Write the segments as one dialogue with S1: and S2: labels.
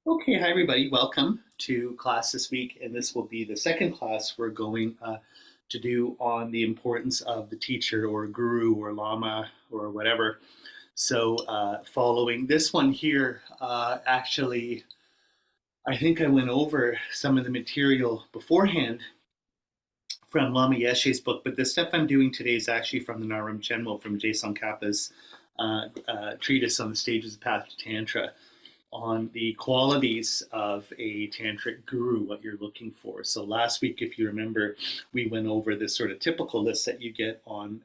S1: Okay, hi everybody. Welcome to class this week, and this will be the second class we're going to do on the importance of the teacher or guru or lama or whatever. So, following this one here, actually, I think I went over some of the material beforehand from Lama Yeshe's book, but the stuff I'm doing today is actually from the Naram Chenmo, from Jason Kappa's treatise on the stages of path to Tantra, on the qualities of a tantric guru, what you're looking for. So last week, if you remember, we went over this sort of typical list that you get on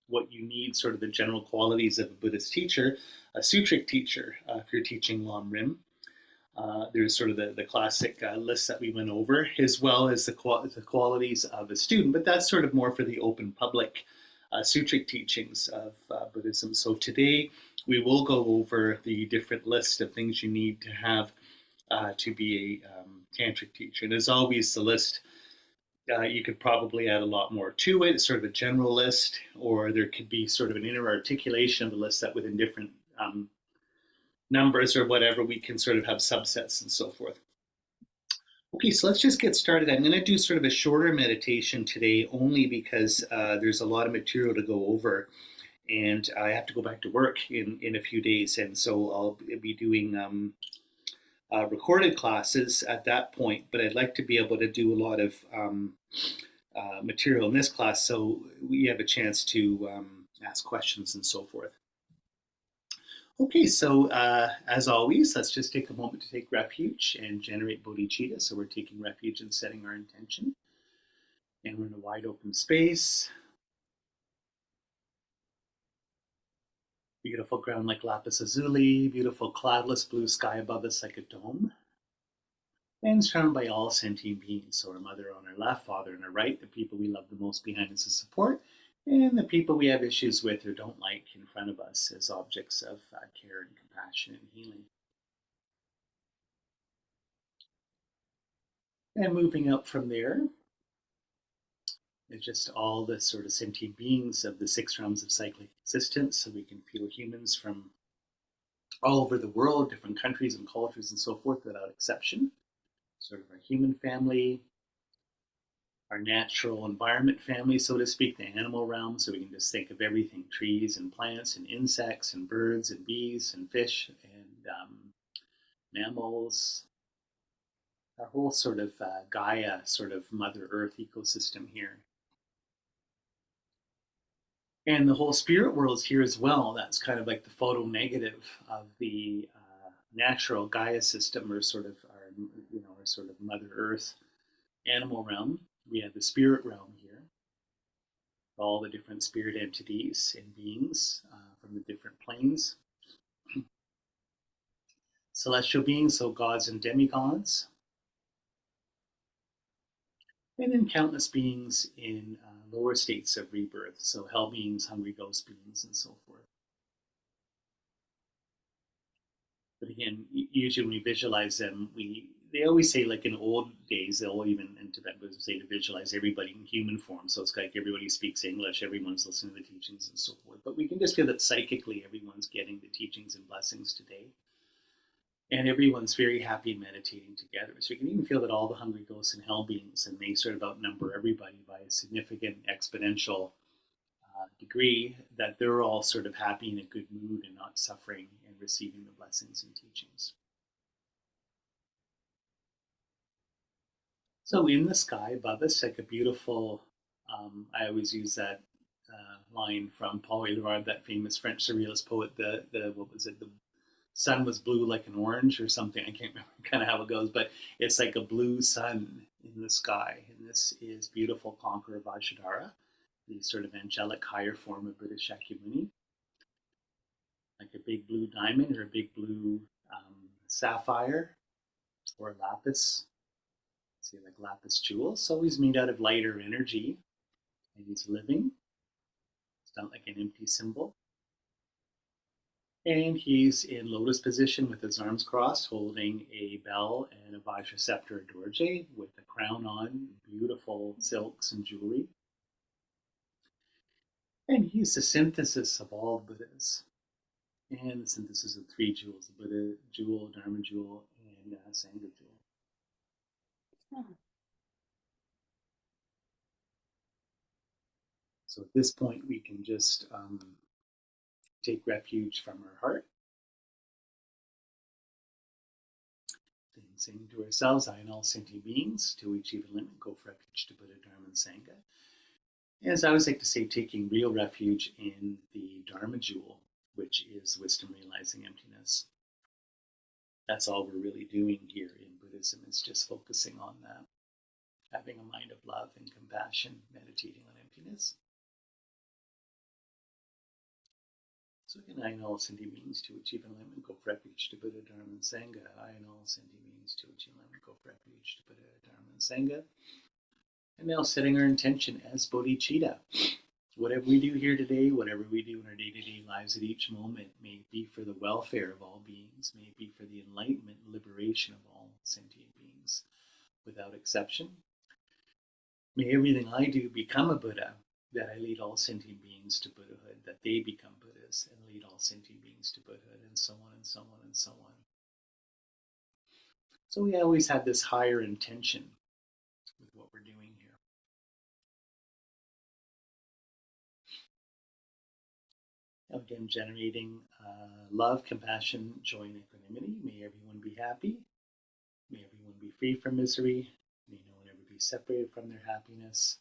S1: what you need, sort of the general qualities of a Buddhist teacher, a sutric teacher, if you're teaching Lam Rim. There's sort of the classic list that we went over, as well as the qualities of a student, but that's sort of more for the open public sutric teachings of Buddhism. So today we will go over the different list of things you need to have to be a tantric teacher. And as always, the list, you could probably add a lot more to it. It's sort of a general list, or there could be sort of an inner articulation of the list that within different numbers or whatever, we can sort of have subsets and so forth. Okay, so let's just get started. I'm going to do sort of a shorter meditation today only because there's a lot of material to go over, and I have to go back to work in a few days, and so I'll be doing recorded classes at that point, but I'd like to be able to do a lot of material in this class so we have a chance to ask questions and so forth. Okay, so as always, let's just take a moment to take refuge and generate bodhicitta. So we're taking refuge and setting our intention. And we're in a wide open space. Beautiful ground like lapis lazuli, beautiful cloudless blue sky above us like a dome. And surrounded by all sentient beings. So our mother on our left, father on our right, the people we love the most behind us as support, and the people we have issues with or don't like in front of us as objects of care and compassion and healing. And moving up from there, it's just all the sort of sentient beings of the 6 realms of cyclic existence. So we can feel humans from all over the world, different countries and cultures and so forth without exception. Sort of our human family, our natural environment family, so to speak, the animal realm. So we can just think of everything, trees and plants and insects and birds and bees and fish and mammals. Our whole sort of Gaia, sort of Mother Earth ecosystem here. And the whole spirit world is here as well. That's kind of like the photo negative of the natural Gaia system, or sort of our sort of Mother Earth animal realm. We have the spirit realm here, all the different spirit entities and beings from the different planes. Celestial beings, so gods and demigods. And then countless beings in lower states of rebirth, so hell beings, hungry ghost beings, and so forth. But again, usually when we visualize them, they always say, like in old days, they'll even in Tibet say to visualize everybody in human form. So it's like everybody speaks English, everyone's listening to the teachings and so forth. But we can just feel that psychically everyone's getting the teachings and blessings today. And everyone's very happy meditating together. So you can even feel that all the hungry ghosts and hell beings, and they sort of outnumber everybody by a significant exponential degree, that they're all sort of happy in a good mood and not suffering and receiving the blessings and teachings. So in the sky above us, like a beautiful, I always use that line from Paul Éluard, that famous French surrealist poet, what was it, the sun was blue like an orange or something. I can't remember kind of how it goes, but it's like a blue sun in the sky. And this is beautiful conqueror Vajradhara, the sort of angelic higher form of Buddha Shakyamuni, like a big blue diamond or a big blue sapphire or lapis, say like lapis jewel. So he's made out of lighter energy, and he's living. It's not like an empty symbol. And he's in lotus position with his arms crossed, holding a bell and a Vajra scepter, a dorje, with a crown on, beautiful silks and jewelry. And he's the synthesis of all Buddhas, and the synthesis of 3 jewels, the Buddha jewel, Dharma jewel, and Sangha Jewel. So at this point, we can just take refuge from our heart, saying to ourselves, I and all sentient beings, till we achieve a limit, go for refuge to Buddha, Dharma, and Sangha. As I always like to say, taking real refuge in the Dharma Jewel, which is wisdom realizing emptiness. That's all we're really doing here in Buddhism, is just focusing on that. Having a mind of love and compassion, meditating on emptiness. So again, I and all sentient beings to achieve enlightenment, go for refuge to Buddha, Dharma, and Sangha. I and all sentient beings to achieve enlightenment, go for refuge to Buddha, Dharma, and Sangha. And now setting our intention as bodhicitta. Whatever we do here today, whatever we do in our day-to-day lives at each moment, may it be for the welfare of all beings, may it be for the enlightenment and liberation of all sentient beings, without exception. May everything I do become a Buddha, that I lead all sentient beings to Buddhahood, that they become Buddhas and lead all sentient beings to Buddhahood, and so on and so on and so on. So we always have this higher intention with what we're doing here. Again, generating love, compassion, joy, and equanimity. May everyone be happy. May everyone be free from misery. May no one ever be separated from their happiness.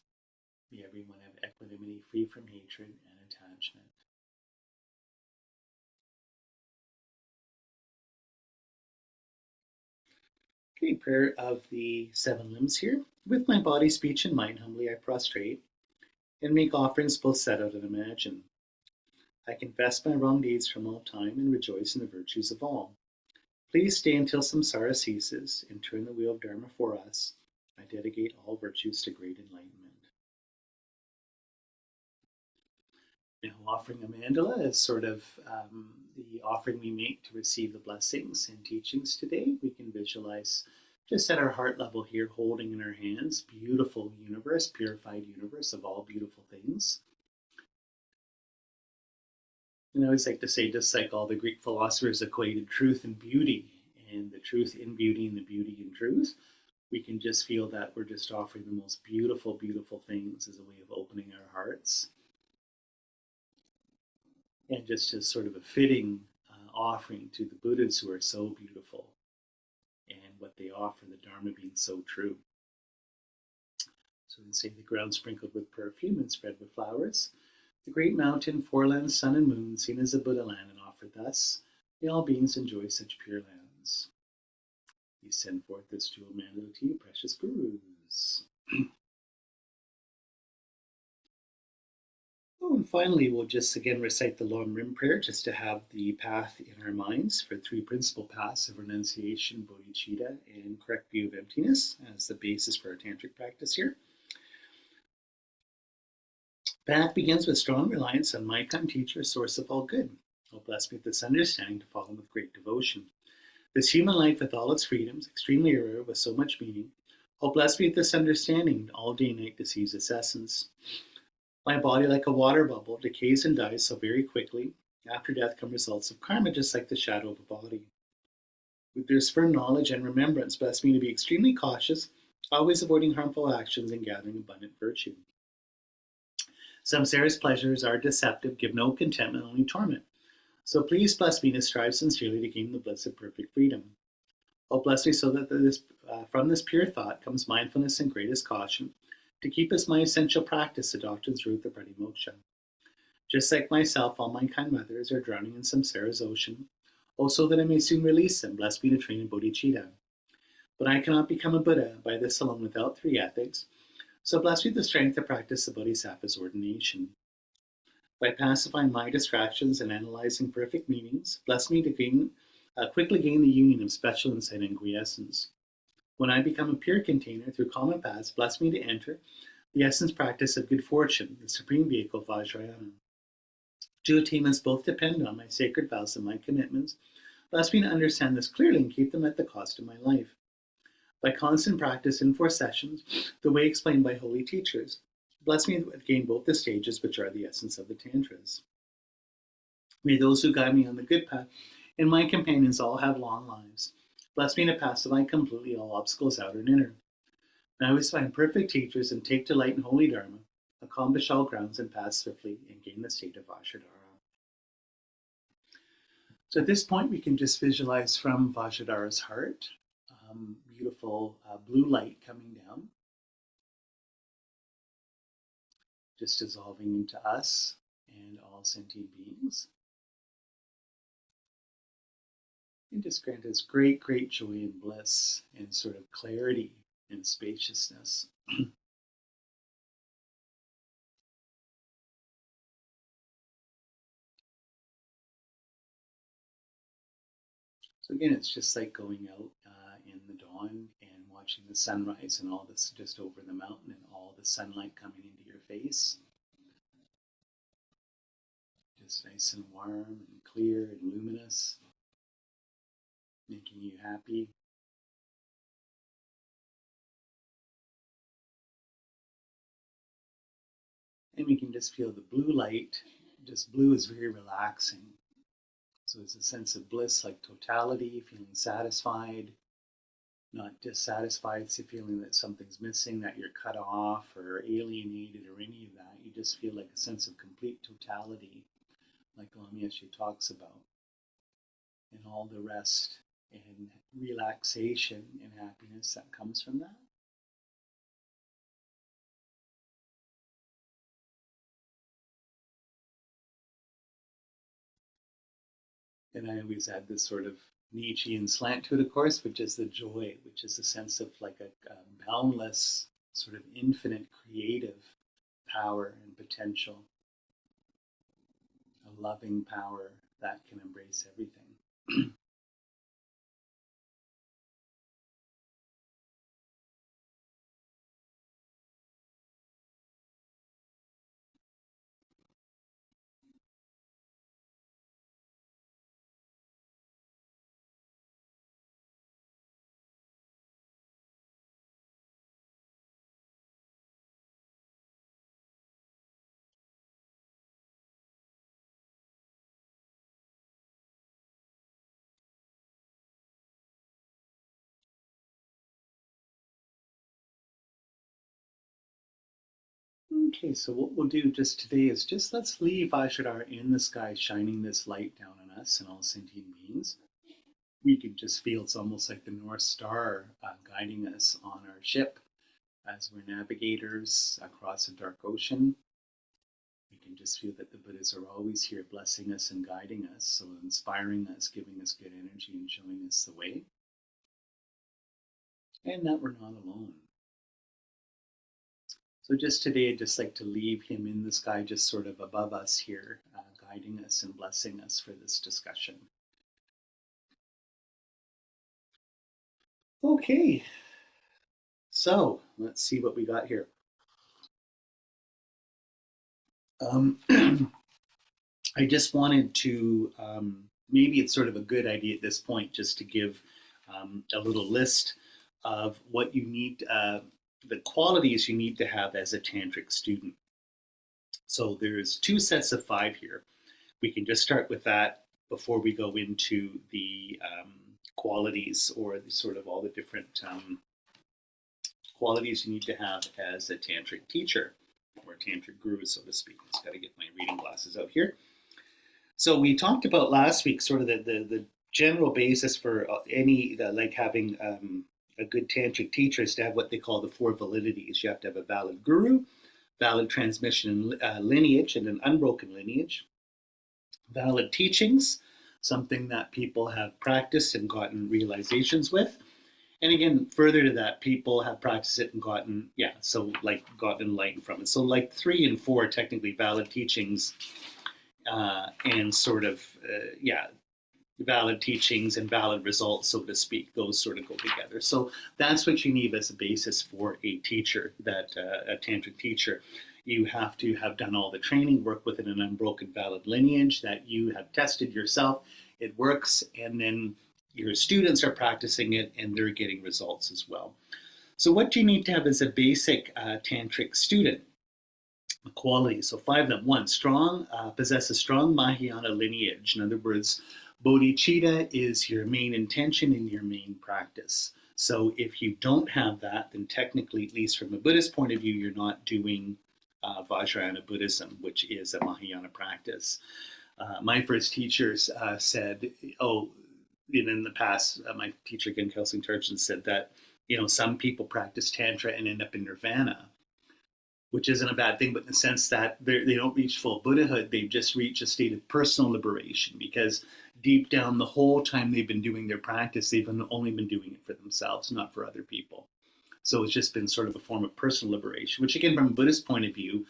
S1: May everyone have equanimity, free from hatred and attachment. Okay, prayer of the 7 limbs here. With my body, speech, and mind, humbly I prostrate and make offerings both set out and imagined. I confess my wrong deeds from all time and rejoice in the virtues of all. Please stay until samsara ceases and turn the wheel of Dharma for us. I dedicate all virtues to great enlightenment. Now, offering a mandala is sort of the offering we make to receive the blessings and teachings today. We can visualize just at our heart level here, holding in our hands, beautiful universe, purified universe of all beautiful things. And I always like to say, just like all the Greek philosophers equated truth and beauty, and the truth in beauty and the beauty in truth, we can just feel that we're just offering the most beautiful, beautiful things as a way of opening our hearts. And just as sort of a fitting offering to the Buddhas who are so beautiful, and what they offer, the Dharma being so true. So we can say the ground sprinkled with perfume and spread with flowers, the great mountain, 4 lands, sun and moon, seen as a Buddha land and offered thus, may all beings enjoy such pure lands. We send forth this jewel mandala to you, precious gurus. Oh, and finally, we'll just again recite the Long Rim Prayer just to have the path in our minds for 3 principal paths of renunciation, bodhicitta, and correct view of emptiness as the basis for our tantric practice here. Path begins with strong reliance on my kind teacher, source of all good. Oh, bless me with this understanding to follow him with great devotion. This human life with all its freedoms, extremely rare, with so much meaning. Oh, bless me with this understanding, all day and night to seize its essence. My body, like a water bubble, decays and dies so very quickly. After death come results of karma, just like the shadow of a body. With this firm knowledge and remembrance, bless me to be extremely cautious, always avoiding harmful actions and gathering abundant virtue. Samsara's pleasures are deceptive, give no contentment, only torment. So please bless me to strive sincerely to gain the bliss of perfect freedom. Oh, bless me so that from this pure thought comes mindfulness and greatest caution, to keep as my essential practice the doctrine's root, the pratimoksha. Just like myself, all my kind mothers are drowning in samsara's ocean. Oh, so that I may soon release them, bless me to train in bodhicitta. But I cannot become a Buddha by this alone without 3 ethics. So bless me the strength to practice the Bodhisattva's ordination. By pacifying my distractions and analyzing perfect meanings, bless me to quickly gain the union of special insight and quiescence. When I become a pure container through common paths, bless me to enter the essence practice of good fortune, the supreme vehicle of Vajrayana. 2 attainments both depend on my sacred vows and my commitments. Bless me to understand this clearly and keep them at the cost of my life. By constant practice in 4 sessions, the way explained by holy teachers, bless me to gain both the stages which are the essence of the Tantras. May those who guide me on the good path and my companions all have long lives. Bless me to pacify completely all obstacles outer and inner. And I always find perfect teachers and take delight in holy Dharma, accomplish all grounds and pass swiftly and gain the state of Vajradhara. So at this point, we can just visualize from Vajradhara's heart, beautiful blue light coming down, just dissolving into us and all sentient beings. And just grant us great, great joy and bliss and sort of clarity and spaciousness. So again, it's just like going out in the dawn and watching the sunrise and all this just over the mountain and all the sunlight coming into your face. Just nice and warm and clear and luminous, making you happy. And we can just feel the blue light. Just blue is very relaxing. So it's a sense of bliss, like totality, feeling satisfied, not dissatisfied. It's a feeling that something's missing, that you're cut off or alienated or any of that. You just feel like a sense of complete totality, like Lama Yeshe talks about. And all the rest and relaxation and happiness that comes from that. And I always add this sort of Nietzschean slant to it, of course, which is the joy, which is a sense of like a boundless, sort of infinite creative power and potential, a loving power that can embrace everything. Okay, so what we'll do just today is just let's leave Vajradhara in the sky, shining this light down on us and all sentient beings. We can just feel it's almost like the North Star guiding us on our ship as we're navigators across a dark ocean. We can just feel that the Buddhas are always here blessing us and guiding us, so inspiring us, giving us good energy and showing us the way. And that we're not alone. So just today, I'd just like to leave him in the sky, just sort of above us here, guiding us and blessing us for this discussion. Okay, so let's see what we got here. I just wanted to, maybe it's sort of a good idea at this point just to give a little list of what you need, the qualities you need to have as a tantric student. So there's 2 sets of 5 here. We can just start with that before we go into the qualities or the sort of all the different qualities you need to have as a tantric teacher or tantric guru, so to speak. Just got to get my reading glasses out here. So we talked about last week sort of the general basis for any like having a good tantric teacher is to have what they call the 4 validities. You have to have a valid guru, valid transmission lineage and an unbroken lineage, valid teachings, something that people have practiced and gotten realizations with. And again, further to that, people have practiced it and gotten, gotten enlightened from it. So like 3 and 4, technically valid teachings and sort of, valid teachings and valid results, so to speak. Those sort of go together. So that's what you need as a basis for a teacher, that a tantric teacher. You have to have done all the training, work within an unbroken valid lineage that you have tested yourself. It works, and then your students are practicing it and they're getting results as well. So what do you need to have as a basic tantric student? Qualities. So 5 of them. 1, possess a strong Mahayana lineage. In other words, Bodhicitta is your main intention and your main practice. So if you don't have that, then technically, at least from a Buddhist point of view, you're not doing Vajrayana Buddhism, which is a Mahayana practice. My first teachers said, oh, in the past, my teacher again, Kelsey Turchin, said that, some people practice Tantra and end up in Nirvana, which isn't a bad thing, but in the sense that they don't reach full Buddhahood, they've just reached a state of personal liberation, because deep down, the whole time they've been doing their practice, they've only been doing it for themselves, not for other people. So it's just been sort of a form of personal liberation, which again, from a Buddhist point of view,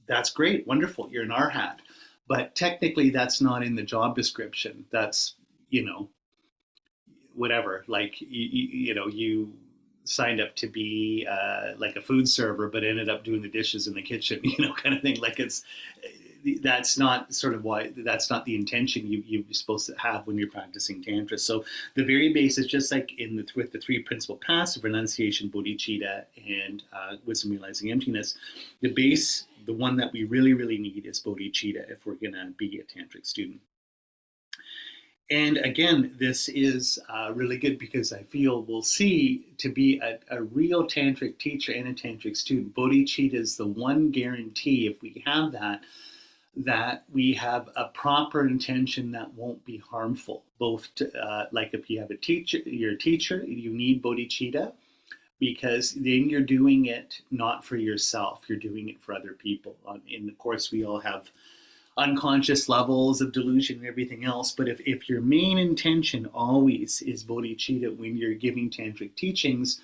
S1: that's great, wonderful, you're an arhat. But technically, that's not in the job description. That's, whatever, like, you signed up to be like a food server, but ended up doing the dishes in the kitchen, kind of thing. Like that's not the intention you're supposed to have when you're practicing Tantra. So the very basis, just like with the three principal paths of renunciation, bodhicitta, and wisdom realizing emptiness, the base, the one that we really, really need is bodhicitta if we're going to be a Tantric student. And again, this is really good because I feel we'll see to be a real Tantric teacher and a Tantric student, bodhicitta is the one guarantee, if we have that we have a proper intention that won't be harmful. Both, like if you have you're a teacher, you need bodhicitta, because then you're doing it not for yourself, you're doing it for other people. And of course, we all have unconscious levels of delusion and everything else, but if your main intention always is bodhicitta when you're giving Tantric teachings,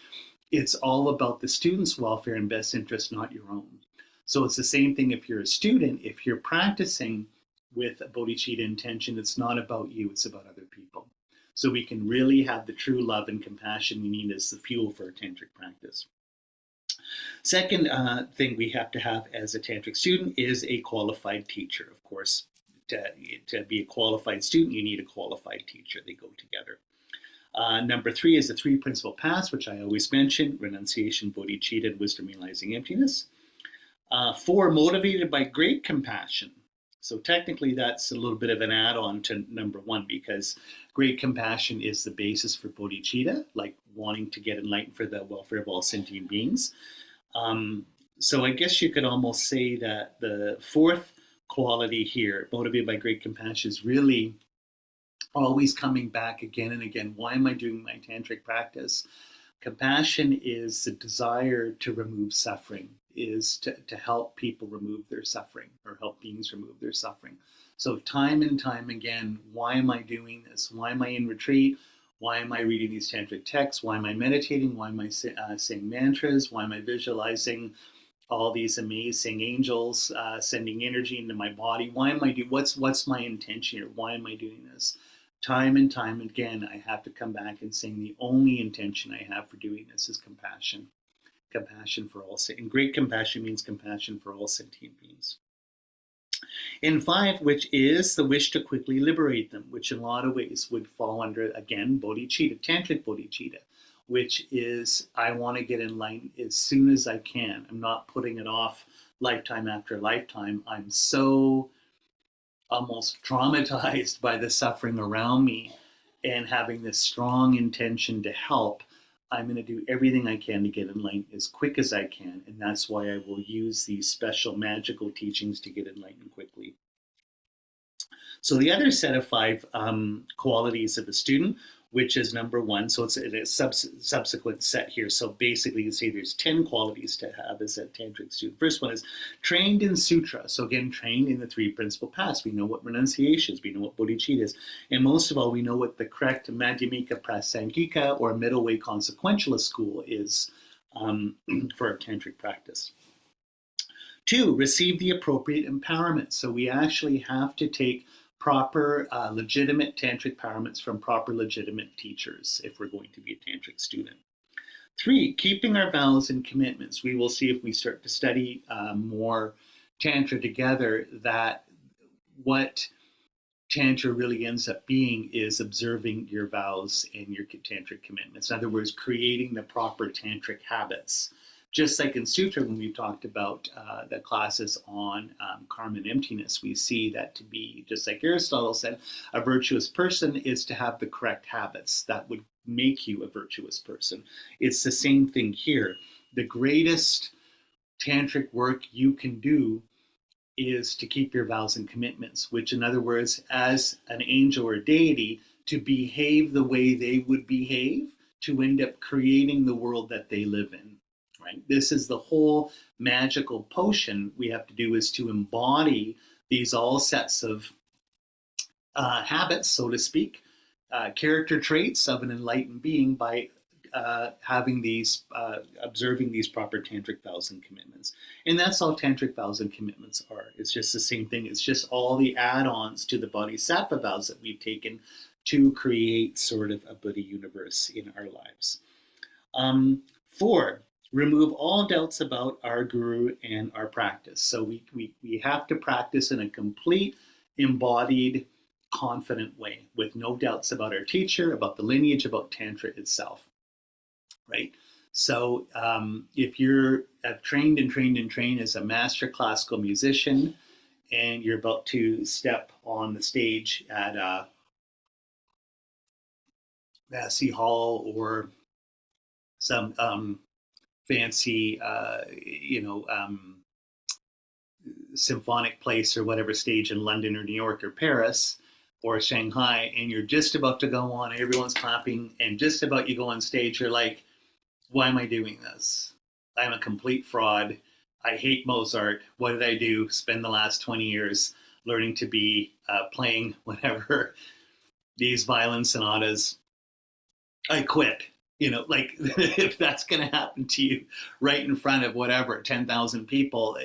S1: it's all about the student's welfare and best interest, not your own. So it's the same thing if you're a student. If you're practicing with a bodhicitta intention, it's not about you, it's about other people. So we can really have the true love and compassion we need as the fuel for a Tantric practice. Second thing we have to have as a Tantric student is a qualified teacher. Of course, to be a qualified student, you need a qualified teacher. They go together. Number 3 is the three principal paths, which I always mention: renunciation, bodhicitta, and wisdom realizing emptiness. 4, motivated by great compassion. So technically that's a little bit of an add-on to number 1, because great compassion is the basis for bodhicitta, like wanting to get enlightened for the welfare of all sentient beings. So I guess you could almost say that the 4th quality here, motivated by great compassion, is really always coming back again and again. Why am I doing my Tantric practice? Compassion is the desire to remove suffering, is to help people remove their suffering, or help beings remove their suffering. So time and time again, why am I doing this? Why am I in retreat? Why am I reading these Tantric texts? Why am I meditating? Why am I saying mantras? Why am I visualizing all these amazing angels sending energy into my body? Why am I doing? What's my intention here? Why am I doing this? Time and time again, I have to come back and saying the only intention I have for doing this is compassion. Compassion for all, and great compassion means compassion for all sentient beings. And 5, which is the wish to quickly liberate them, which in a lot of ways would fall under, again, bodhicitta, Tantric bodhicitta, which is I want to get enlightened as soon as I can. I'm not putting it off lifetime after lifetime. I'm so almost traumatized by the suffering around me, and having this strong intention to help, I'm going to do everything I can to get enlightened as quick as I can. And that's why I will use these special magical teachings to get enlightened quickly. So the other set of 5 qualities of a student, which is number 1, so it's a subsequent set here. So basically you see there's 10 qualities to have as a Tantric student. First one is trained in sutra. So again, trained in the 3 principal paths. We know what renunciation is, we know what bodhicitta is, and most of all, we know what the correct Madhyamika Prasangika, or middle way consequentialist school is for our Tantric practice. 2, receive the appropriate empowerment. So we actually have to take proper, legitimate Tantric empowerments from proper, legitimate teachers if we're going to be a Tantric student. 3, keeping our vows and commitments. We will see if we start to study more Tantra together that what Tantra really ends up being is observing your vows and your Tantric commitments. In other words, creating the proper Tantric habits Just like in Sutra, when we've talked about the classes on karma and emptiness, we see that to be, just like Aristotle said, a virtuous person is to have the correct habits that would make you a virtuous person. It's the same thing here. The greatest tantric work you can do is to keep your vows and commitments, which, in other words, as an angel or deity, to behave the way they would behave to end up creating the world that they live in. Right? This is the whole magical potion we have to do, is to embody these all sets of habits, so to speak, character traits of an enlightened being by having these, observing these proper tantric vows and commitments. And that's all tantric vows and commitments are. It's just the same thing. It's just all the add-ons to the bodhisattva vows that we've taken to create sort of a Buddha universe in our lives. 4, remove all doubts about our guru and our practice. So we have to practice in a complete, embodied, confident way with no doubts about our teacher, about the lineage, about Tantra itself, right? So if you're trained as a master classical musician and you're about to step on the stage at Massey Hall or some fancy, symphonic place or whatever stage in London or New York or Paris or Shanghai, and you're just about to go on, everyone's clapping, and just about you go on stage, you're like, why am I doing this? I'm a complete fraud. I hate Mozart. What did I do? Spend the last 20 years learning to be playing whatever, these violin sonatas. I quit. Like if that's going to happen to you right in front of whatever, 10,000 people,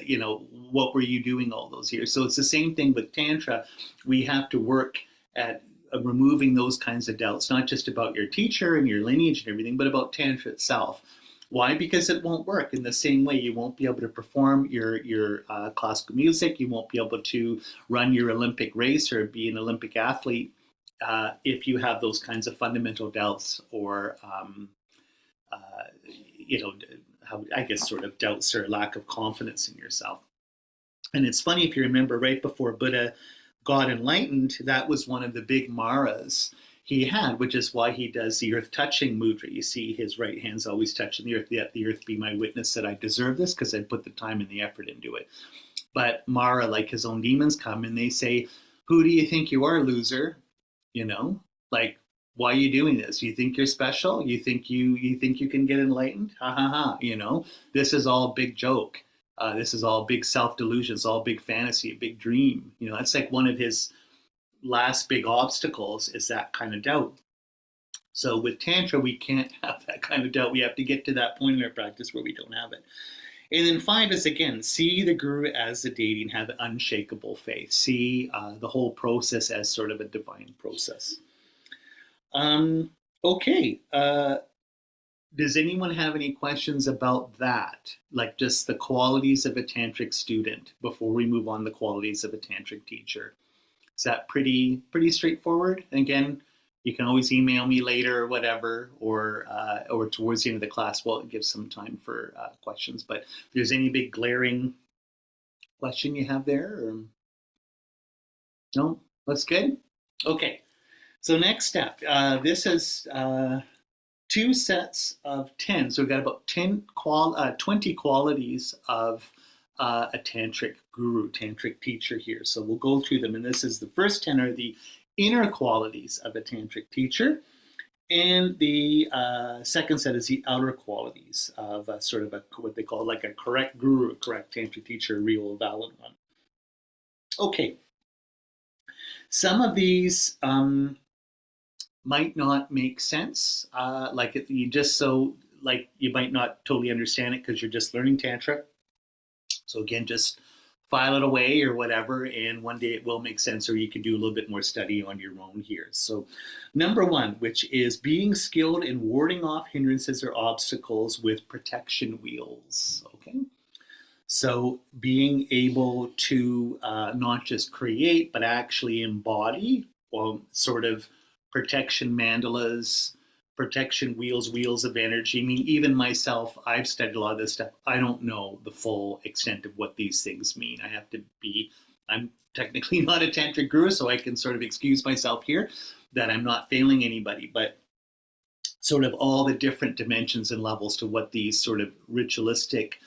S1: what were you doing all those years? So it's the same thing with Tantra. We have to work at removing those kinds of doubts, not just about your teacher and your lineage and everything, but about Tantra itself. Why? Because it won't work in the same way. You won't be able to perform your classical music. You won't be able to run your Olympic race or be an Olympic athlete if you have those kinds of fundamental doubts or, I guess sort of doubts or lack of confidence in yourself. And it's funny, if you remember, right before Buddha got enlightened, that was one of the big maras he had, which is why he does the earth touching mudra. You see his right hand's always touching the earth. Let the earth be my witness that I deserve this, because I put the time and the effort into it. But Mara, like his own demons, come and they say, who do you think you are, loser? Like, why are you doing this? You think you're special? You think you can get enlightened? Ha ha ha. This is all a big joke. This is all big self-delusion. It's all big fantasy, a big dream. That's like one of his last big obstacles, is that kind of doubt. So with Tantra, we can't have that kind of doubt. We have to get to that point in our practice where we don't have it. And then 5 is, again, see the guru as the deity and have unshakable faith. See the whole process as sort of a divine process. Okay. Does anyone have any questions about that? Like just the qualities of a tantric student before we move on, the qualities of a tantric teacher. Is that pretty straightforward? And again, you can always email me later or whatever, or towards the end of the class. Well, it gives some time for questions. But if there's any big glaring question you have there, or no, that's good. Okay. So next step. This is 2 sets of 10. So we've got about 20 qualities of a tantric guru, tantric teacher here. So we'll go through them. And this is the first 10 are the inner qualities of a tantric teacher. And the second set is the outer qualities of sort of what they call like a correct guru, a correct tantric teacher, a real valid one. Okay. Some of these might not make sense. You might not totally understand it because you're just learning Tantra. So again, just file it away or whatever, and one day it will make sense, or you can do a little bit more study on your own here. So number 1, which is being skilled in warding off hindrances or obstacles with protection wheels. Okay. So being able to not just create, but actually embody sort of protection mandalas, protection wheels, wheels of energy. I mean, even myself, I've studied a lot of this stuff. I don't know the full extent of what these things mean. I'm technically not a Tantric Guru, so I can sort of excuse myself here that I'm not failing anybody, but sort of all the different dimensions and levels to what these sort of ritualistic,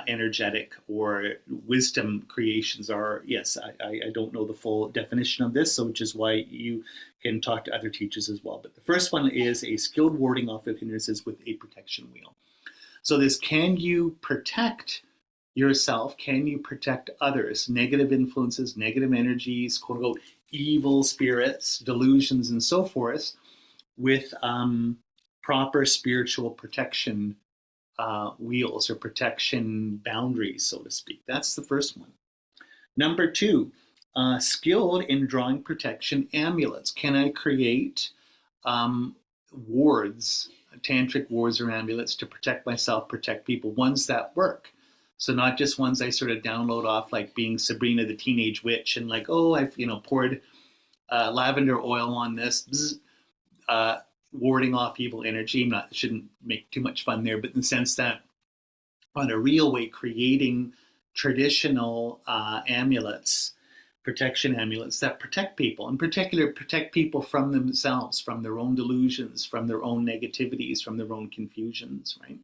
S1: energetic, or wisdom creations are. Yes, I don't know the full definition of this, so which is why you can talk to other teachers as well. But the first one is a skilled warding off of hindrances with a protection wheel. So this, can you protect yourself? Can you protect others? Negative influences, negative energies, quote unquote, evil spirits, delusions, and so forth, with proper spiritual protection wheels or protection boundaries, so to speak. That's the first one. Number two, skilled in drawing protection amulets. Can I create wards, tantric wards or amulets to protect myself, protect people, ones that work? So not just ones I sort of download off, like being Sabrina the Teenage Witch, and like, oh, I've poured lavender oil on this, warding off evil energy. Shouldn't make too much fun there, but in the sense that on a real way, creating traditional amulets, protection amulets that protect people, in particular protect people from themselves, from their own delusions, from their own negativities, from their own confusions, right?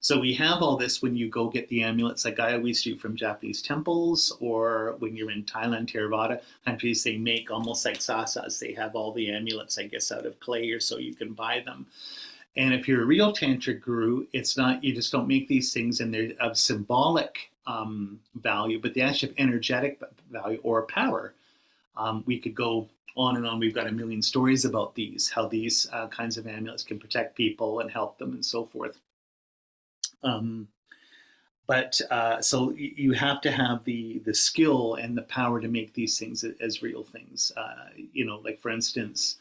S1: So we have all this when you go get the amulets, like I always do from Japanese temples, or when you're in Thailand, Theravada countries, they make almost like sasas. They have all the amulets, I guess, out of clay, or so you can buy them. And if you're a real Tantric Guru, it's not, you just don't make these things and they're of symbolic value, but they actually have energetic value or power. We could go on and on. We've got a million stories about these, how these kinds of amulets can protect people and help them and so forth. So you have to have the skill and the power to make these things as real things. Like for instance,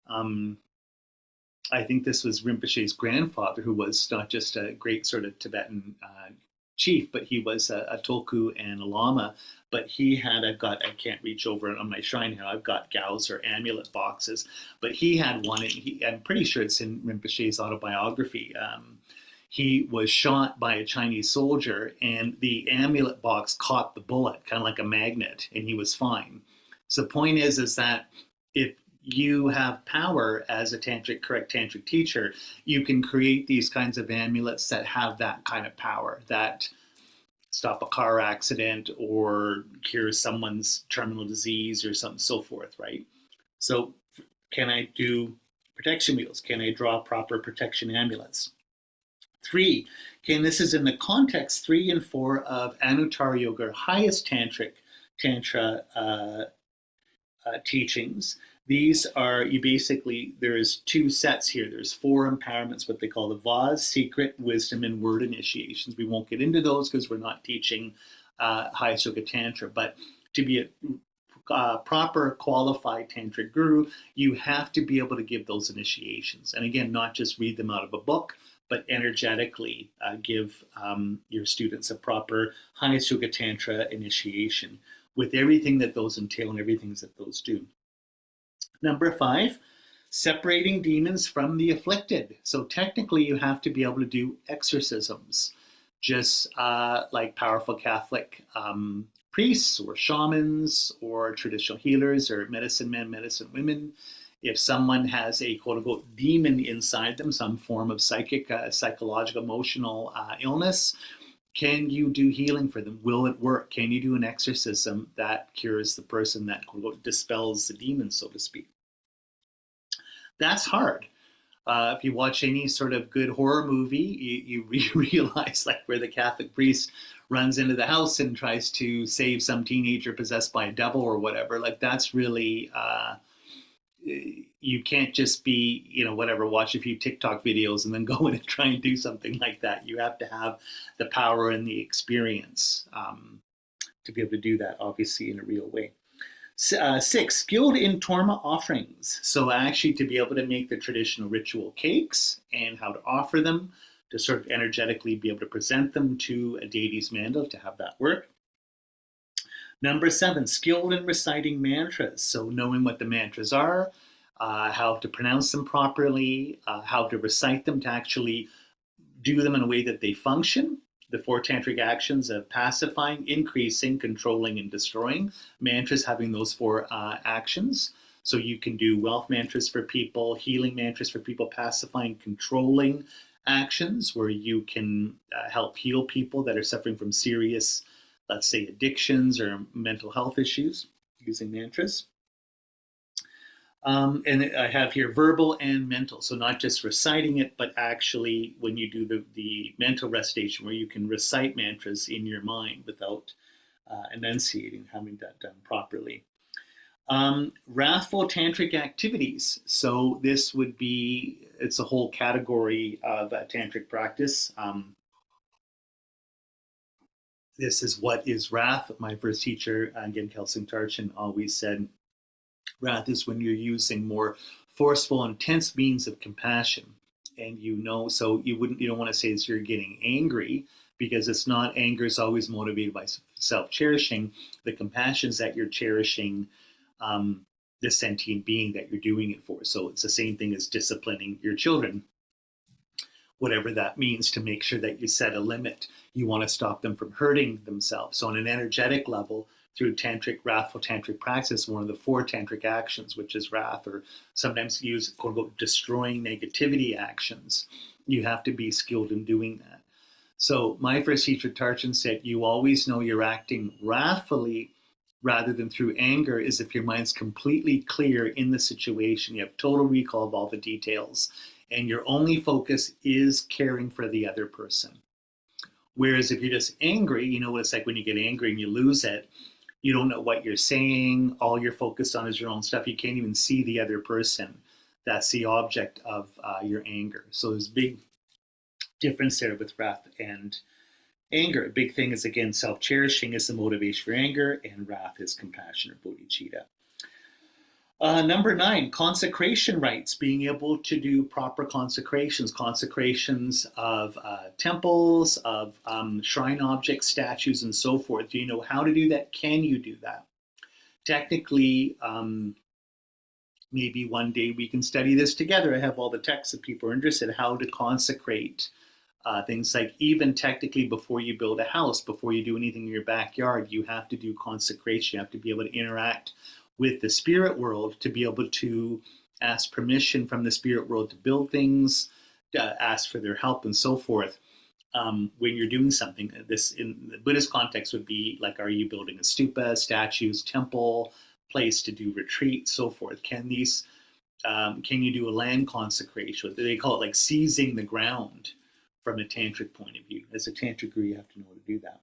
S1: I think this was Rinpoche's grandfather, who was not just a great sort of Tibetan chief, but he was a tulku and a lama. But he had, I can't reach over on my shrine here, I've got gauze or amulet boxes, but he had one, and I'm pretty sure it's in Rinpoche's autobiography. He was shot by a Chinese soldier, and the amulet box caught the bullet, kind of like a magnet, and he was fine. So the point is that if you have power as a correct tantric teacher, you can create these kinds of amulets that have that kind of power, that stop a car accident or cure someone's terminal disease or something, so forth, right? So can I do protection wheels? Can I draw proper protection amulets? 3, this is in the context 3 and 4 of Anuttara Yoga, highest Tantra teachings. These are, there's 2 sets here. There's 4 empowerments, what they call the Vaz, secret, wisdom, and word initiations. We won't get into those because we're not teaching highest Yoga Tantra, but to be a proper qualified Tantric Guru, you have to be able to give those initiations. And again, not just read them out of a book, but energetically give your students a proper highest Yoga Tantra initiation with everything that those entail and everything that those do. Number 5, separating demons from the afflicted. So technically you have to be able to do exorcisms, just like powerful Catholic priests or shamans or traditional healers or medicine men, medicine women. If someone has a quote-unquote demon inside them, some form of psychic, psychological, emotional illness, can you do healing for them? Will it work? Can you do an exorcism that cures the person, that quote-unquote dispels the demon, so to speak? That's hard. If you watch any sort of good horror movie, you realize like where the Catholic priest runs into the house and tries to save some teenager possessed by a devil or whatever. Like that's really... you can't just be, watch a few TikTok videos and then go in and try and do something like that. You have to have the power and the experience to be able to do that, obviously, in a real way. 6, skilled in torma offerings. So actually to be able to make the traditional ritual cakes and how to offer them, to sort of energetically be able to present them to a deity's mandal, to have that work. Number 7, skilled in reciting mantras. So knowing what the mantras are, how to pronounce them properly, how to recite them to actually do them in a way that they function. The four tantric actions of pacifying, increasing, controlling, and destroying. Mantras having those four actions. So you can do wealth mantras for people, healing mantras for people, pacifying, controlling actions where you can help heal people that are suffering from serious, let's say, addictions or mental health issues using mantras. And I have here verbal and mental. So not just reciting it, but actually when you do the mental recitation where you can recite mantras in your mind without enunciating, having that done properly. Wrathful tantric activities. So this would be, it's a whole category of tantric practice. This is what is wrath. My first teacher, again, Kelsing Tarchin, always said, wrath is when you're using more forceful, intense means of compassion. And so you don't want to say that you're getting angry, because it's not. Anger is always motivated by self-cherishing. The compassion is that you're cherishing the sentient being that you're doing it for. So it's the same thing as disciplining your children, whatever that means, to make sure that you set a limit. You want to stop them from hurting themselves. So on an energetic level, through wrathful tantric practice, one of the four tantric actions, which is wrath, or sometimes used, quote unquote, destroying negativity actions. You have to be skilled in doing that. So my first teacher, Tarchin, said, you always know you're acting wrathfully rather than through anger is if your mind's completely clear in the situation. You have total recall of all the details, and your only focus is caring for the other person. Whereas if you're just angry, you know what it's like when you get angry and you lose it. You don't know what you're saying. All you're focused on is your own stuff. You can't even see the other person. That's the object of your anger. So there's a big difference there with wrath and anger. A big thing is, again, self-cherishing is the motivation for anger, and wrath is compassion or bodhicitta. Number 9, consecration rites, being able to do proper consecrations of temples, of shrine objects, statues, and so forth. Do you know how to do that? Can you do that? Technically, maybe one day we can study this together. I have all the texts if people are interested, how to consecrate things like, even technically before you build a house, before you do anything in your backyard, you have to do consecration. You have to be able to interact with the spirit world to be able to ask permission from the spirit world to build things, ask for their help, and so forth. When you're doing something, this in the Buddhist context would be like, are you building a stupa, statues, temple, place to do retreat, so forth? Can you do a land consecration? They call it like seizing the ground from a tantric point of view. As a tantric guru, you have to know how to do that.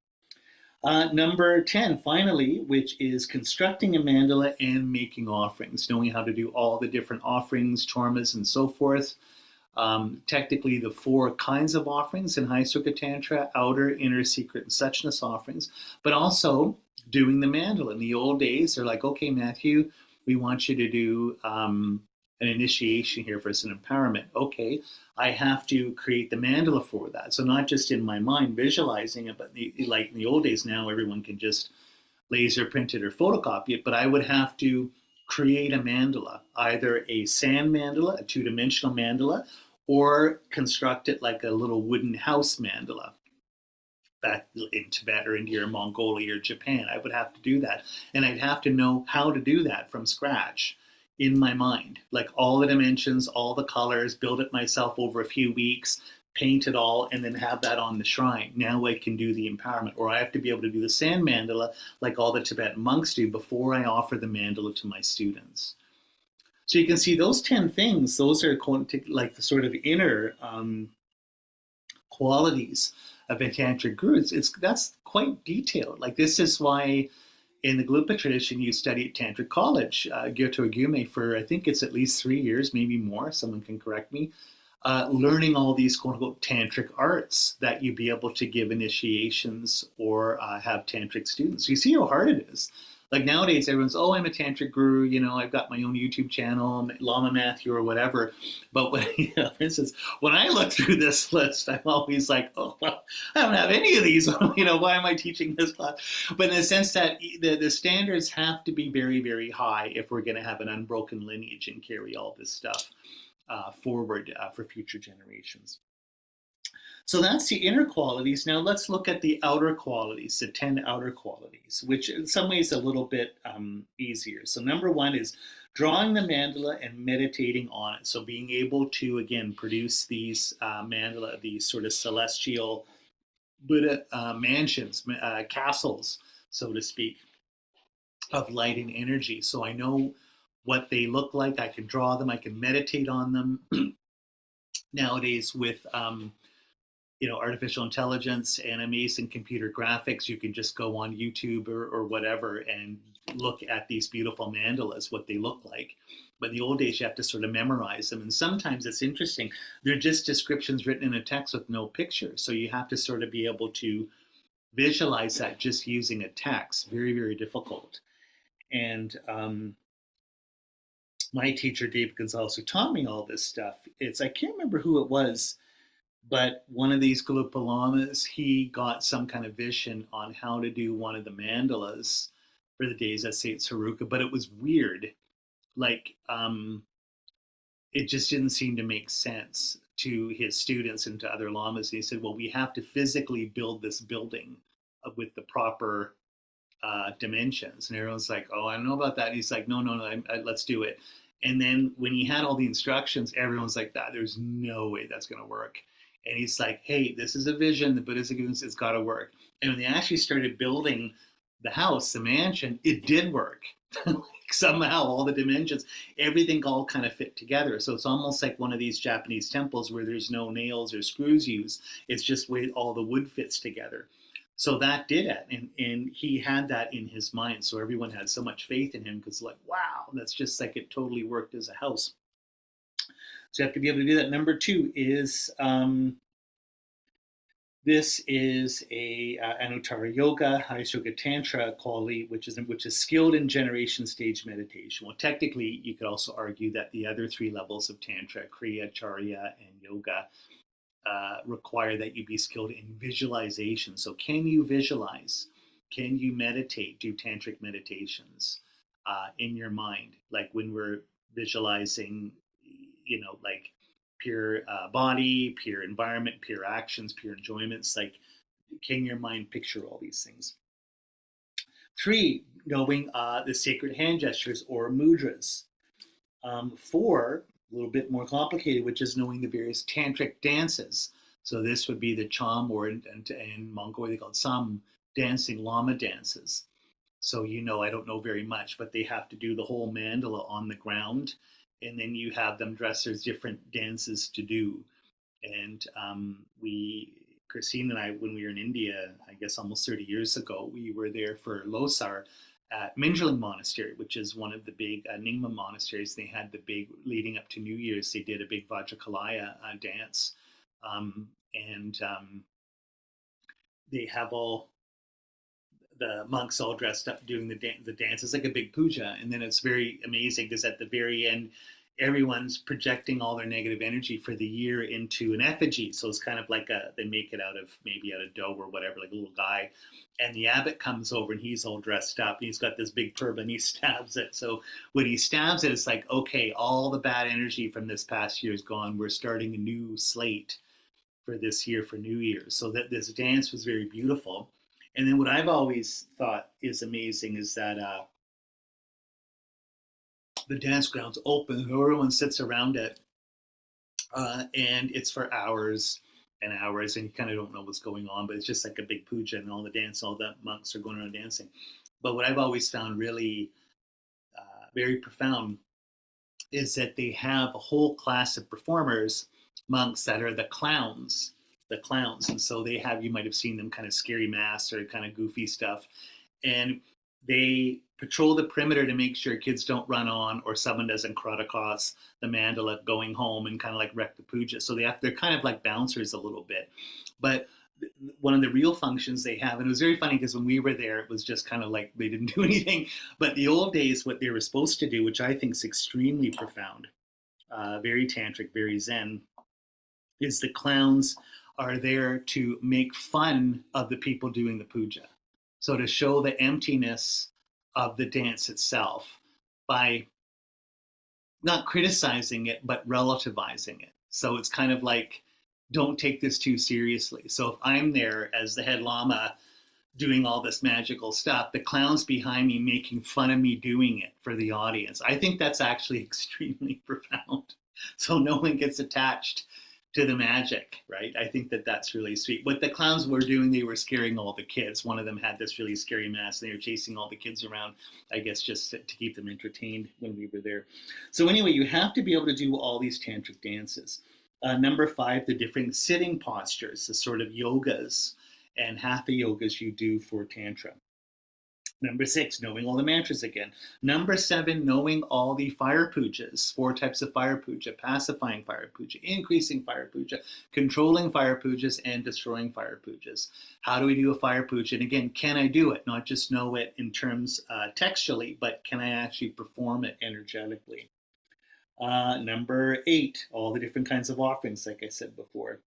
S1: Number 10, finally, which is constructing a mandala and making offerings, knowing how to do all the different offerings, charmas, and so forth. Technically, the 4 kinds of offerings in High Circuit Tantra: outer, inner, secret, and suchness offerings, but also doing the mandala. In the old days, they're like, okay, Matthew, we want you to do an initiation here for us, an empowerment. Okay, I have to create the mandala for that. So not just in my mind visualizing it, but like in the old days, now everyone can just laser print it or photocopy it, but I would have to create a mandala, either a sand mandala, a 2-dimensional mandala, or construct it like a little wooden house mandala. Back in Tibet or India or Mongolia or Japan, I would have to do that. And I'd have to know how to do that from scratch in my mind, like all the dimensions, all the colors, build it myself over a few weeks, paint it all, and then have that on the shrine. Now I can do the empowerment. Or I have to be able to do the sand mandala like all the Tibetan monks do before I offer the mandala to my students. So you can see those 10 things, those are like the sort of inner qualities of a tantric guru. That's quite detailed. Like, this is why in the Gelugpa tradition you study at Tantric College, Gyoto Gume, for I think it's at least 3 years, maybe more, someone can correct me, learning all these quote-unquote tantric arts that you be able to give initiations or have tantric students. So you see how hard it is. Like nowadays, everyone's, oh, I'm a tantric guru. I've got my own YouTube channel, Lama Matthew or whatever. But when, for instance, when I look through this list, I'm always like, oh, well, I don't have any of these. Why am I teaching this class? But in the sense that the standards have to be very, very high if we're going to have an unbroken lineage and carry all this stuff forward for future generations. So that's the inner qualities. Now let's look at the outer qualities, the 10 outer qualities, which in some ways a little bit easier. So number one is drawing the mandala and meditating on it. So being able to, again, produce these mandala, these sort of celestial Buddha mansions, castles, so to speak, of light and energy. So I know what they look like. I can draw them. I can meditate on them. Nowadays with artificial intelligence, animation, computer graphics, you can just go on YouTube or whatever and look at these beautiful mandalas, what they look like. But in the old days, you have to sort of memorize them. And sometimes it's interesting. They're just descriptions written in a text with no picture. So you have to sort of be able to visualize that just using a text. Very, very difficult. And my teacher, Dave Gonzalez, who taught me all this stuff, I can't remember who it was, but one of these Gelugpa lamas, he got some kind of vision on how to do one of the mandalas for the days at St. Saruka, but it was weird. Like, it just didn't seem to make sense to his students and to other lamas. And he said, well, we have to physically build this building with the proper dimensions. And everyone's like, oh, I don't know about that. And he's like, no, let's do it. And then when he had all the instructions, everyone's like, there's no way that's going to work. And he's like, hey, this is a vision. The Buddha's given us, it's got to work. And when they actually started building the house, the mansion, it did work. Somehow all the dimensions, everything all kind of fit together. So it's almost like one of these Japanese temples where there's no nails or screws used. It's just where all the wood fits together. So that did it. And he had that in his mind. So everyone had so much faith in him because like, wow, that's just like it totally worked as a house. So you have to be able to do that. Number two is, this is a Anuttara Yoga, Highest Yoga Tantra quality, which is skilled in generation stage meditation. Well, technically, you could also argue that the other three levels of Tantra, Kriya, Charya, and Yoga, require that you be skilled in visualization. So can you visualize? Can you meditate, do tantric meditations in your mind? Like when we're visualizing, like pure body, pure environment, pure actions, pure enjoyments. Like, can your mind picture all these things? Three, knowing the sacred hand gestures or mudras. Four, a little bit more complicated, which is knowing the various tantric dances. So this would be the cham, or in Mongolia they call it sam dancing, lama dances. So I don't know very much, but they have to do the whole mandala on the ground, and then you have them dress. There's different dances to do, and Christine and I, when we were in India, I guess almost 30 years ago, we were there for Losar at Minjaling Monastery, which is one of the big Nyingma monasteries. They had the big, leading up to New Year's, they did a big Vajrakalaya dance. And they have all the monks all dressed up doing the dance. It's like a big puja. And then it's very amazing because at the very end, everyone's projecting all their negative energy for the year into an effigy. So it's kind of like they make it out of dough or whatever, like a little guy. And the abbot comes over and he's all dressed up and he's got this big turban, he stabs it. So when he stabs it, it's like, okay, all the bad energy from this past year is gone. We're starting a new slate for this year, for New Year's. So that this dance was very beautiful. And then what I've always thought is amazing is that the dance ground's open, everyone sits around it, and it's for hours and hours, and you kind of don't know what's going on, but it's just like a big puja, and all the monks are going around dancing. But what I've always found really very profound is that they have a whole class of performers, monks, that are the clowns. And so they have, you might have seen them, kind of scary masks or kind of goofy stuff. And they patrol the perimeter to make sure kids don't run on or someone doesn't crowd across the mandala going home and kind of like wreck the puja. So they're kind of like bouncers a little bit. But one of the real functions they have, and it was very funny because when we were there, it was just kind of like they didn't do anything. But the old days, what they were supposed to do, which I think is extremely profound, very tantric, very zen, is the clowns are there to make fun of the people doing the puja. So to show the emptiness of the dance itself by not criticizing it, but relativizing it. So it's kind of like, don't take this too seriously. So if I'm there as the head lama doing all this magical stuff, the clown's behind me making fun of me doing it for the audience. I think that's actually extremely profound. So no one gets attached to the magic, right? I think that that's really sweet. What the clowns were doing, they were scaring all the kids. One of them had this really scary mask, and they were chasing all the kids around, I guess, just to keep them entertained when we were there. So anyway, you have to be able to do all these tantric dances. Number 5, the different sitting postures, the sort of yogas and hatha yogas you do for Tantra. Number 6, knowing all the mantras again. Number 7, knowing all the fire pujas, 4 types of fire puja: pacifying fire puja, increasing fire puja, controlling fire pujas, and destroying fire pujas. How do we do a fire puja? And again, can I do it? Not just know it in terms textually, but can I actually perform it energetically? Number 8, all the different kinds of offerings, like I said before.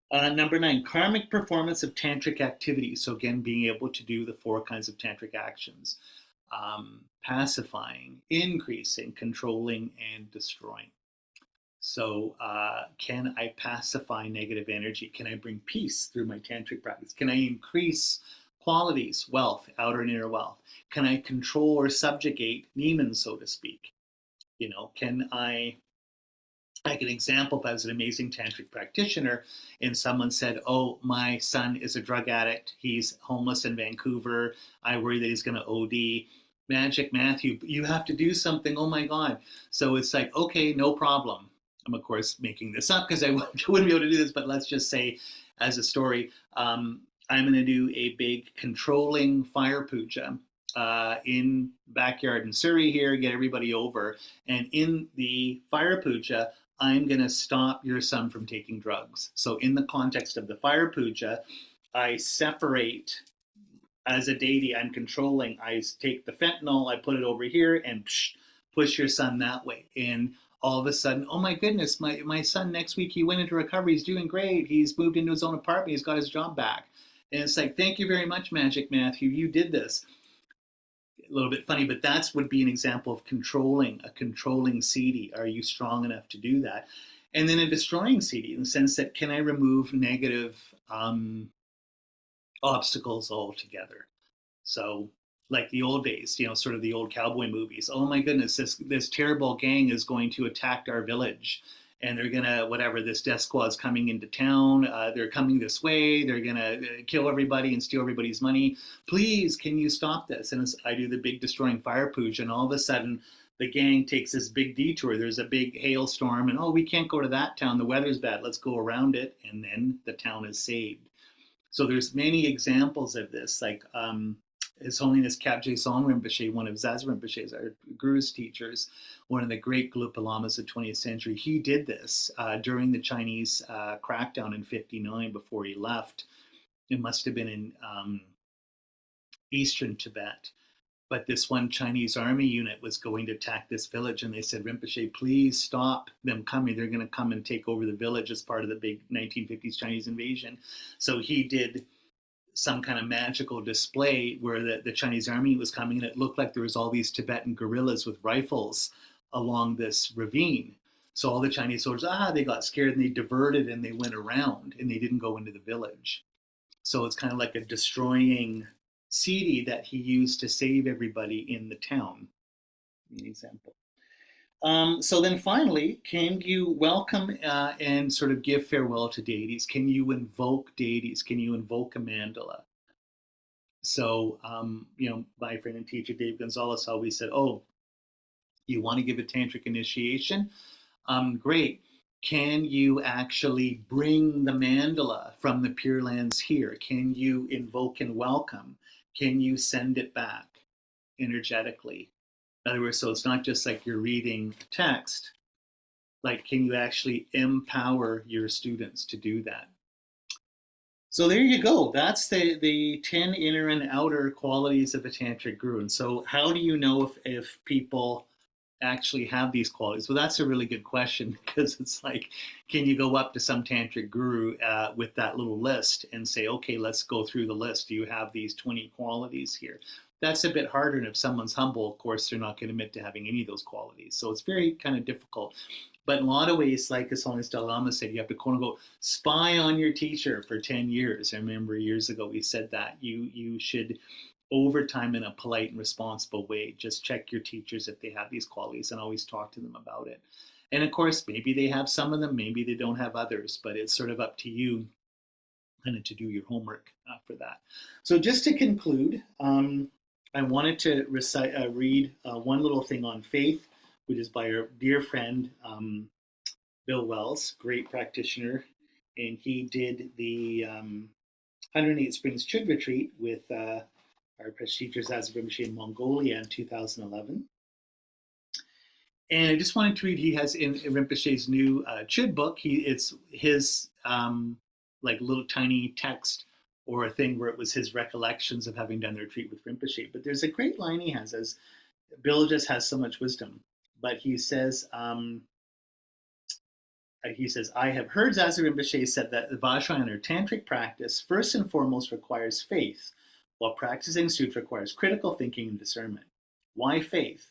S1: Number 9, karmic performance of tantric activities. So again, being able to do the 4 kinds of tantric actions: pacifying, increasing, controlling, and destroying. So can I pacify negative energy? Can I bring peace through my tantric practice? Can I increase qualities, wealth, outer and inner wealth? Can I control or subjugate demons, so to speak? Can I, like an example, if I was an amazing tantric practitioner and someone said, oh, my son is a drug addict, he's homeless in Vancouver, I worry that he's going to OD. Magic Matthew, you have to do something. Oh my God. So it's like, okay, no problem. I'm of course making this up because I wouldn't be able to do this, but let's just say as a story, I'm going to do a big controlling fire puja in backyard in Surrey here, get everybody over. And in the fire puja, I'm going to stop your son from taking drugs. So in the context of the fire puja, I separate, as a deity, I'm controlling. I take the fentanyl, I put it over here, and push your son that way. And all of a sudden, oh my goodness, my son next week, he went into recovery, he's doing great, he's moved into his own apartment, he's got his job back. And it's like, thank you very much, Magic Matthew, you did this. A little bit funny, but that's would be an example of controlling, a controlling siddhi. Are you strong enough to do that? And then a destroying siddhi, in the sense that, can I remove negative obstacles altogether? So like the old days, sort of the old cowboy movies. Oh my goodness, this terrible gang is going to attack our village, and they're gonna, whatever, this death squad's coming into town. They're coming this way. They're gonna kill everybody and steal everybody's money. Please, can you stop this? And I do the big destroying fire puja, and all of a sudden, the gang takes this big detour. There's a big hailstorm, and oh, we can't go to that town. The weather's bad. Let's go around it, and then the town is saved. So there's many examples of this, like His Holiness Kapje Song Rinpoche, one of Zazen Rinpoche's, our guru's teachers, one of the great Gelugpa lamas of the 20th century. He did this during the Chinese crackdown in '59 before he left. It must have been in eastern Tibet. But this one Chinese army unit was going to attack this village, and they said, Rinpoche, please stop them coming. They're going to come and take over the village as part of the big 1950s Chinese invasion. So he did some kind of magical display where the Chinese army was coming, and it looked like there was all these Tibetan guerrillas with rifles along this ravine. So all the Chinese soldiers, they got scared, and they diverted and they went around, and they didn't go into the village. So it's kind of like a destroying siddhi that he used to save everybody in the town. An example. So then finally, can you welcome and sort of give farewell to deities? Can you invoke deities? Can you invoke a mandala? So, my friend and teacher Dave Gonzalez always said, oh, you want to give a tantric initiation? Great. Can you actually bring the mandala from the Pure Lands here? Can you invoke and welcome? Can you send it back energetically? In other words, so it's not just like you're reading text, like, can you actually empower your students to do that? So there you go. That's the 10 inner and outer qualities of a tantric guru. And so how do you know if people actually have these qualities? Well, that's a really good question, because it's like, can you go up to some tantric guru with that little list and say, okay, let's go through the list. Do you have these 20 qualities here? That's a bit harder. And if someone's humble, of course, they're not going to admit to having any of those qualities. So it's very kind of difficult. But in a lot of ways, like as long as Dalai Lama said, you have to quote unquote spy on your teacher for 10 years. I remember years ago we said that you should, over time, in a polite and responsible way, just check your teachers if they have these qualities and always talk to them about it. And of course, maybe they have some of them, maybe they don't have others, but it's sort of up to you kind of to do your homework for that. So just to conclude, I wanted to read one little thing on faith, which is by our dear friend Bill Wells, great practitioner, and he did the 108 Springs Chud Retreat with our teachers as Rinpoche in Mongolia in 2011. And I just wanted to read, he has in Rinpoche's new Chud book, it's his like little tiny text or a thing where it was his recollections of having done the retreat with Rinpoche. But there's a great line he has, as Bill just has so much wisdom. But he says, I have heard Zazen Rinpoche said that the Vajrayana or tantric practice first and foremost requires faith, while practicing sutra requires critical thinking and discernment. Why faith?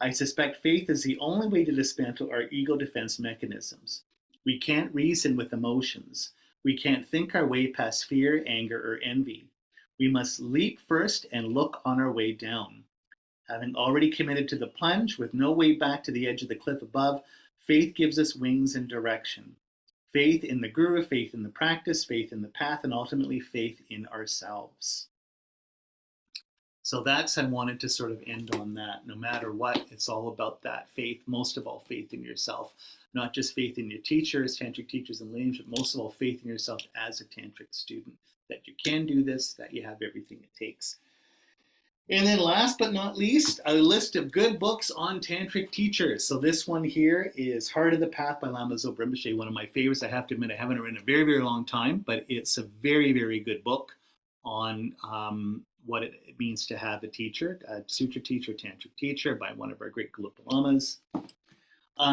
S1: I suspect faith is the only way to dismantle our ego defense mechanisms. We can't reason with emotions. We can't think our way past fear, anger, or envy. We must leap first and look on our way down. Having already committed to the plunge with no way back to the edge of the cliff above, faith gives us wings and direction. Faith in the Guru, faith in the practice, faith in the path, and ultimately faith in ourselves. So I wanted to sort of end on that. No matter what, it's all about that faith, most of all faith in yourself. Not just faith in your teachers, tantric teachers and lineage, but most of all faith in yourself as a tantric student, that you can do this, that you have everything it takes. And then last but not least, a list of good books on tantric teachers. So this one here is Heart of the Path by Lama Zopa Rinpoche, one of my favorites. I have to admit, I haven't read in a very, very long time, but it's a very, very good book on what it means to have a teacher, a sutra teacher, tantric teacher, by one of our great Gelugpa lamas.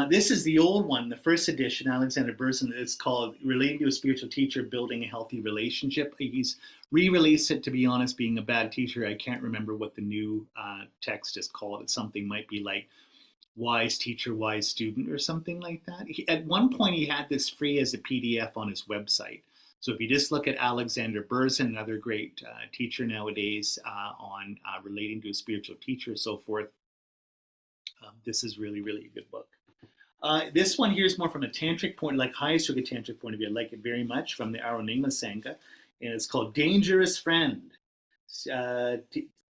S1: This is the old one, the first edition, Alexander Berzin. It's called Relating to a Spiritual Teacher, Building a Healthy Relationship. He's re-released it, to be honest, being a bad teacher. I can't remember what the new text is called. It's something might be like Wise Teacher, Wise Student, or something like that. At one point, he had this free as a PDF on his website. So if you just look at Alexander Berzin, another great teacher nowadays on relating to a spiritual teacher, so forth, this is really, really a good book. This one here is more from a tantric point, like highest yoga tantric point of view. I like it very much, from the Aronema Sangha, and it's called Dangerous Friend,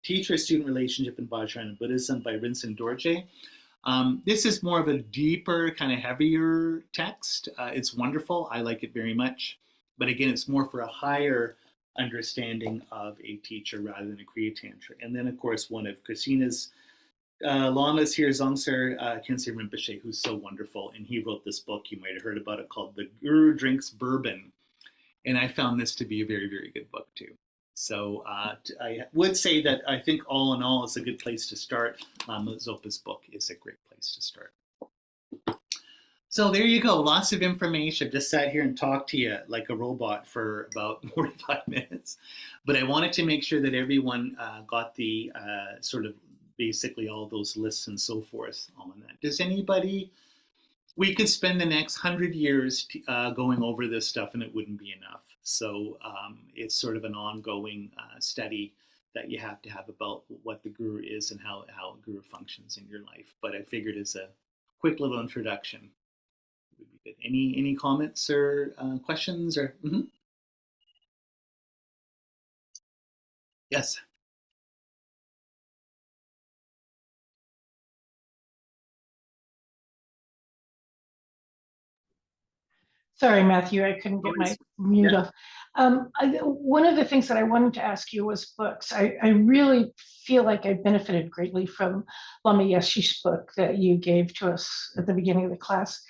S1: Teacher-Student Relationship in Vajrayana Buddhism by Rinzin Dorje. This is more of a deeper, kind of heavier text. It's wonderful. I like it very much. But again, it's more for a higher understanding of a teacher rather than a Kriya Tantra. And then, of course, one of Christina's lamas here, Dzongtse Khyentse Rinpoche, who's so wonderful. And he wrote this book, you might have heard about it, called The Guru Drinks Bourbon. And I found this to be a very, very good book, too. So I would say that I think all in all, it's a good place to start. Lama Zopa's book is a great place to start. So there you go, lots of information. Just sat here and talked to you like a robot for about 45 minutes. But I wanted to make sure that everyone got the sort of basically all those lists and so forth on that. Does anybody, we could spend the next 100 years going over this stuff and it wouldn't be enough. So it's sort of an ongoing study that you have to have about what the Guru is and how a Guru functions in your life. But I figured as a quick little introduction, would be good. Any comments or questions or? Mm-hmm. Yes.
S2: Sorry, Matthew, I couldn't get my mute off. One of the things that I wanted to ask you was books. I really feel like I benefited greatly from Lama Yeshe's book that you gave to us at the beginning of the class.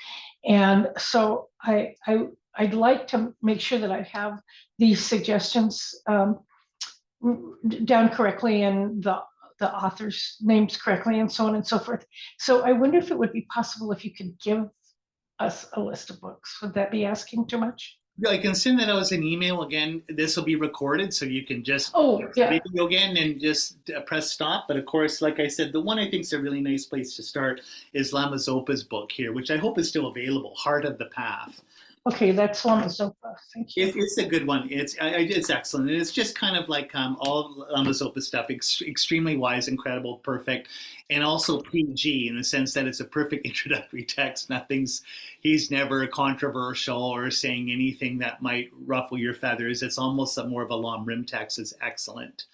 S2: And so I'd like to make sure that I have these suggestions down correctly and the author's names correctly and so on and so forth. So I wonder if it would be possible if you could give us a list of books. Would that be asking too much?
S1: Yeah, I can send that out as an email. Again, this will be recorded, so you can just
S2: Oh, yeah.
S1: video again and just press stop. But of course, like I said, the one I think is a really nice place to start is Lama Zopa's book here, which I hope is still available, Heart of the Path.
S2: Okay, that's Lama Zopa. Thank you.
S1: It's a good one. It's excellent, and it's just kind of like all Lama Zopa stuff, extremely wise, incredible, perfect, and also PG in the sense that it's a perfect introductory text. He's never controversial or saying anything that might ruffle your feathers. It's almost more of a Lam Rim text. It's excellent.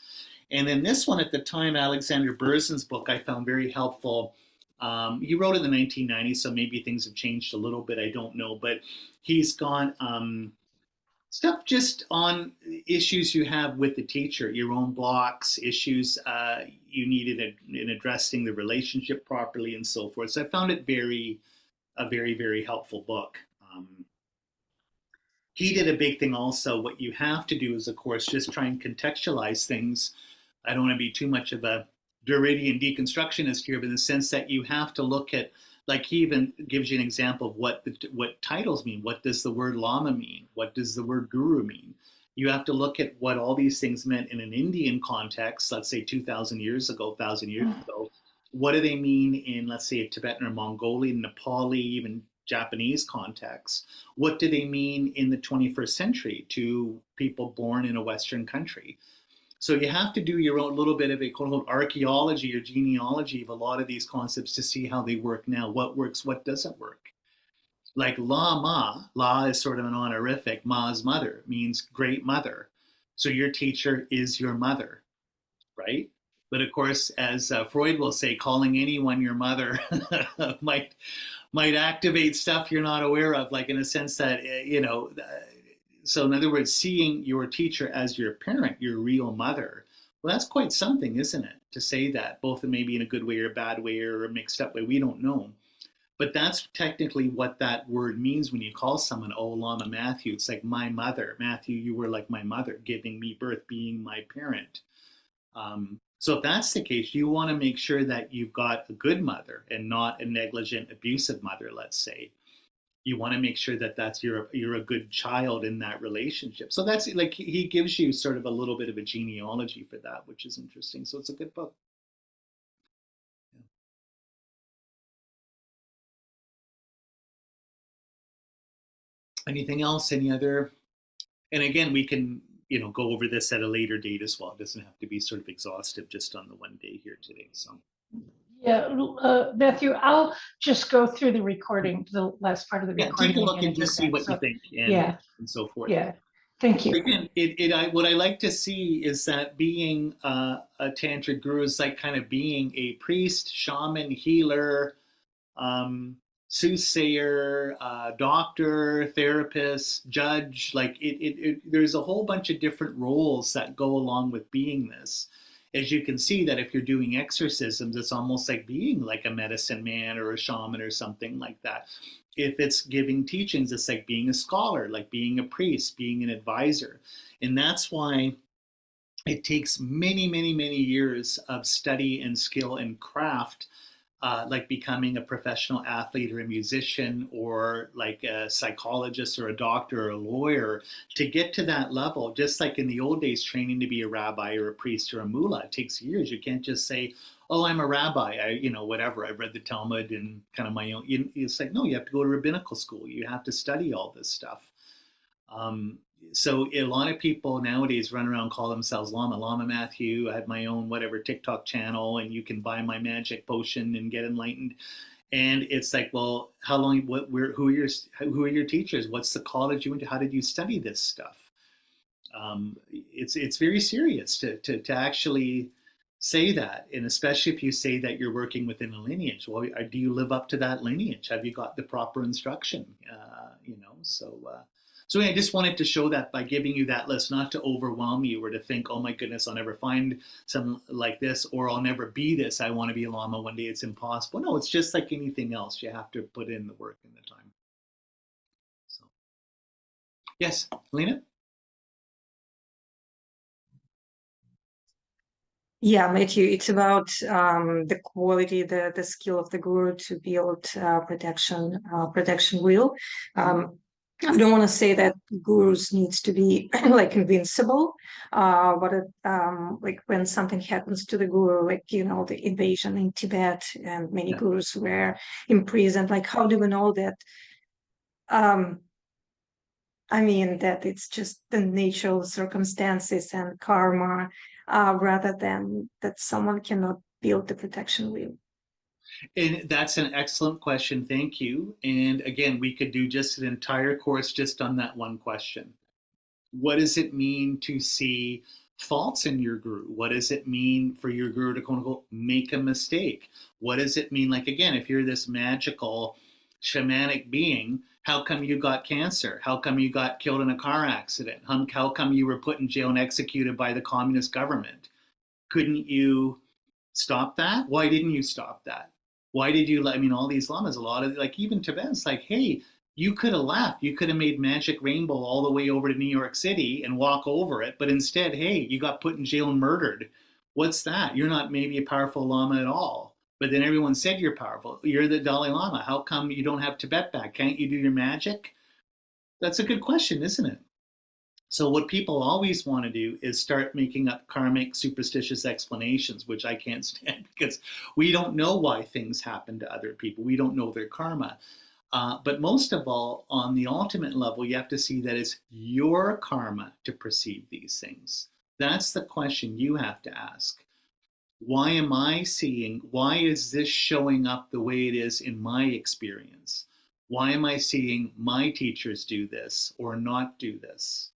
S1: And then this one at the time, Alexander Berzin's book, I found very helpful. He wrote in the 1990s, so maybe things have changed a little bit. I don't know, but he's got stuff just on issues you have with the teacher, your own blocks, issues you needed in addressing the relationship properly, and so forth. So I found it a very, very helpful book. He did a big thing also. What you have to do is, of course, just try and contextualize things. I don't want to be too much of a Derridian deconstructionist here, but in the sense that you have to look at, like he even gives you an example of what titles mean. What does the word Lama mean? What does the word Guru mean? You have to look at what all these things meant in an Indian context, let's say 2,000 years ago, 1,000 years ago. What do they mean in, let's say, a Tibetan or Mongolian, Nepali, even Japanese context? What do they mean in the 21st century to people born in a Western country? So you have to do your own little bit of a quote unquote archaeology or genealogy of a lot of these concepts to see how they work now, what works, what doesn't work. Like La is sort of an honorific. Ma's mother means great mother. So your teacher is your mother, right? But of course, as Freud will say, calling anyone your mother might activate stuff you're not aware of, like in a sense that so in other words, seeing your teacher as your parent, your real mother, well, that's quite something, isn't it? To say that, both maybe in a good way or a bad way or a mixed up way, we don't know. But that's technically what that word means when you call someone, oh, Lama Matthew. It's like my mother. Matthew, you were like my mother, giving me birth, being my parent. So if that's the case, you want to make sure that you've got a good mother and not a negligent, abusive mother, let's say. You want to make sure that you're a good child in that relationship. So that's like he gives you sort of a little bit of a genealogy for that, which is interesting. So it's a good book. Yeah. Anything else? Any other? And again, we can go over this at a later date as well. It doesn't have to be sort of exhaustive just on the one day here today. So.
S2: Yeah, Matthew, I'll just go through the recording, the last part of the recording.
S1: Take a look and just see what you think and so forth.
S2: Yeah, thank you.
S1: Again, what I like to see is that being a Tantric Guru is like kind of being a priest, shaman, healer, soothsayer, doctor, therapist, judge. Like there's a whole bunch of different roles that go along with being this. As you can see that if you're doing exorcisms, it's almost like being like a medicine man or a shaman or something like that. If it's giving teachings, it's like being a scholar, like being a priest, being an advisor. And that's why it takes many, many, many years of study and skill and craft, like becoming a professional athlete or a musician or like a psychologist or a doctor or a lawyer to get to that level. Just like in the old days, training to be a rabbi or a priest or a mullah, it takes years. You can't just say, oh, I'm a rabbi, whatever, I've read the Talmud and kind of my own. It's like, no, you have to go to rabbinical school. You have to study all this stuff. So a lot of people nowadays run around, call themselves Lama Matthew. I have my own whatever TikTok channel, and you can buy my magic potion and get enlightened. And it's like, well, how long? Who are your teachers? What's the college you went to? How did you study this stuff? It's very serious to actually say that, and especially if you say that you're working within a lineage. Well, do you live up to that lineage? Have you got the proper instruction? So I just wanted to show that by giving you that list, not to overwhelm you or to think, oh my goodness, I'll never find something like this, or I'll never be this. I want to be a Lama one day. It's impossible. No, it's just like anything else. You have to put in the work and the time. Yes, Lena?
S3: Yeah, Matthew, it's about the quality, the skill of the guru to build protection wheel. I don't want to say that gurus needs to be like invincible, but like when something happens to the guru, like the invasion in Tibet, and many
S1: Yeah.
S3: gurus were imprisoned. Like, how do we know that? Um, I mean, that it's just the natural circumstances and karma, rather than that someone cannot build the protection wheel.
S1: And that's an excellent question. Thank you. And again, we could do just an entire course just on that one question. What does it mean to see faults in your guru? What does it mean for your guru to quote unquote make a mistake? What does it mean? Like, again, if you're this magical shamanic being, how come you got cancer? How come you got killed in a car accident? How come you were put in jail and executed by the communist government? Couldn't you stop that? Why didn't you stop that? Why did you let, I mean, all these lamas, a lot of, like, even Tibetans, like, hey, you could have left. You could have made Magic Rainbow all the way over to New York City and walk over it. But instead, hey, you got put in jail and murdered. What's that? You're not maybe a powerful Lama at all. But then everyone said you're powerful. You're the Dalai Lama. How come you don't have Tibet back? Can't you do your magic? That's a good question, isn't it? So what people always want to do is start making up karmic superstitious explanations, which I can't stand because we don't know why things happen to other people. We don't know their karma. But most of all, on the ultimate level, you have to see that it's your karma to perceive these things. That's the question you have to ask. Why am I seeing, why is this showing up the way it is in my experience? Why am I seeing my teachers do this or not do this?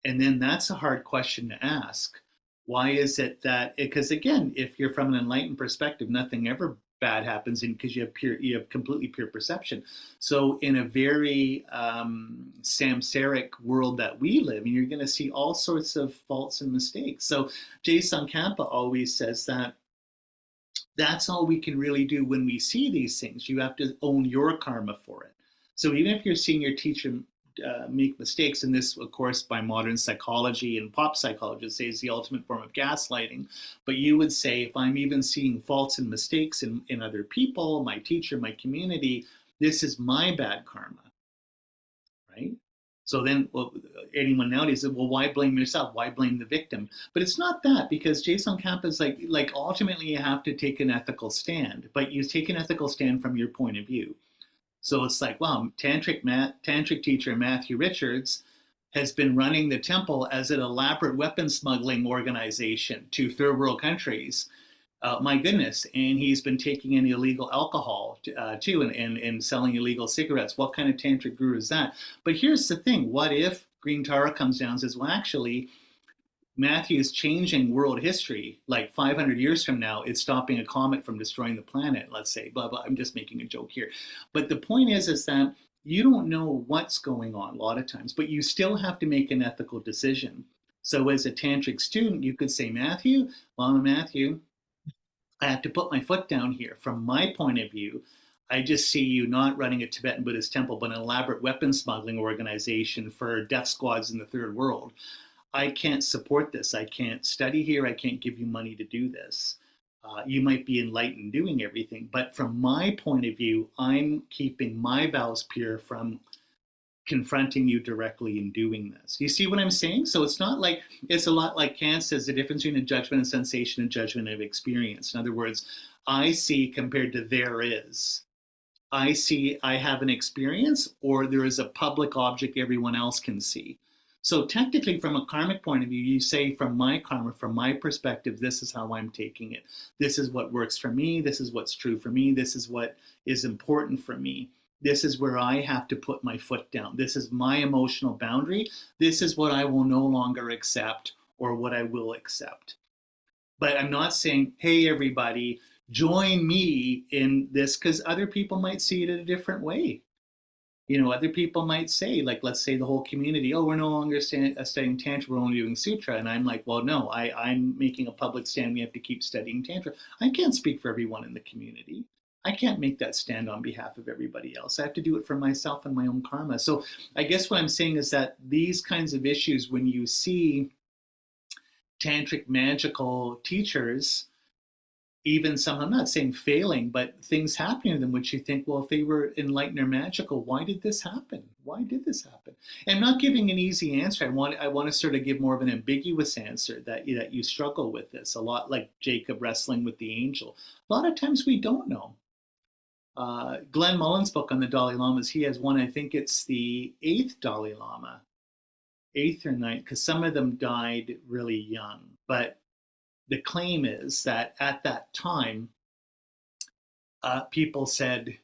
S1: And then that's a hard question to ask. Why is it that, because again, if you're from an enlightened perspective, nothing ever bad happens because you have completely pure perception. So in a very samsaric world that we live in, you're going to see all sorts of faults and mistakes. So Jay Kampa always says that that's all we can really do when we see these things. You have to own your karma for it. So even if you're seeing your teacher make mistakes, and this, of course, by modern psychology and pop psychology, say is the ultimate form of gaslighting. But you would say, if I'm even seeing faults and mistakes in other people, my teacher, my community, this is my bad karma, right? So then, well, anyone nowadays says, well, why blame yourself? Why blame the victim? But it's not that, because Jason Camp is like ultimately you have to take an ethical stand, but you take an ethical stand from your point of view. So it's like, wow, Tantric teacher Matthew Richards has been running the temple as an elaborate weapon smuggling organization to third world countries. My goodness. And he's been taking in illegal alcohol too, and selling illegal cigarettes. What kind of tantric guru is that? But here's the thing. What if Green Tara comes down and says, well, actually, Matthew's changing world history, like 500 years from now, it's stopping a comet from destroying the planet, let's say, blah, blah. I'm just making a joke here. But the point is that you don't know what's going on a lot of times, but you still have to make an ethical decision. So as a tantric student, you could say, Matthew, Lama Matthew, I have to put my foot down here. From my point of view, I just see you not running a Tibetan Buddhist temple, but an elaborate weapon smuggling organization for death squads in the third world. I can't support this. I can't study here. I can't give you money to do this. You might be enlightened doing everything, but from my point of view, I'm keeping my vows pure from confronting you directly in doing this. You see what I'm saying? So it's not like, it's a lot like Kant says, the difference between a judgment of sensation and judgment of experience. In other words, I see compared to there is. I see I have an experience, or there is a public object everyone else can see. So technically, from a karmic point of view, you say, from my karma, from my perspective, this is how I'm taking it. This is what works for me. This is what's true for me. This is what is important for me. This is where I have to put my foot down. This is my emotional boundary. This is what I will no longer accept, or what I will accept. But I'm not saying, hey, everybody, join me in this, because other people might see it in a different way. You know, other people might say, like, let's say the whole community, oh, we're no longer studying Tantra, we're only doing Sutra. And I'm like, well, no, I'm making a public stand. We have to keep studying Tantra. I can't speak for everyone in the community. I can't make that stand on behalf of everybody else. I have to do it for myself and my own karma. So I guess what I'm saying is that these kinds of issues, when you see tantric magical teachers, even some, I'm not saying failing, but things happening to them, which you think, well, if they were enlightened or magical, why did this happen? Why did this happen? And I'm not giving an easy answer. I want to sort of give more of an ambiguous answer that you struggle with this a lot, like Jacob wrestling with the angel. A lot of times we don't know. Glenn Mullen's book on the Dalai Lamas, he has one, I think it's the 8th Dalai Lama, 8th or 9th, because some of them died really young. But the claim is that at that time, people said,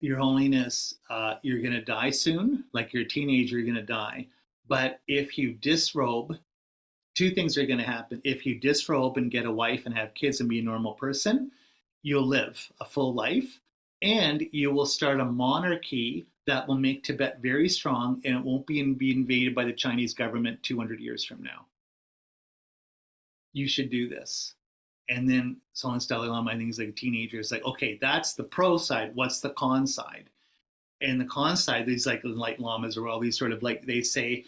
S1: Your Holiness, you're going to die soon, like you're a teenager, you're going to die. But if you disrobe, 2 things are going to happen. If you disrobe and get a wife and have kids and be a normal person, you'll live a full life, and you will start a monarchy that will make Tibet very strong, and it won't be invaded by the Chinese government 200 years from now. You should do this. And then Solan's Dalai Lama, I think he's like a teenager, is like, okay, that's the pro side. What's the con side? And the con side, these like lamas or all these sort of like, they say,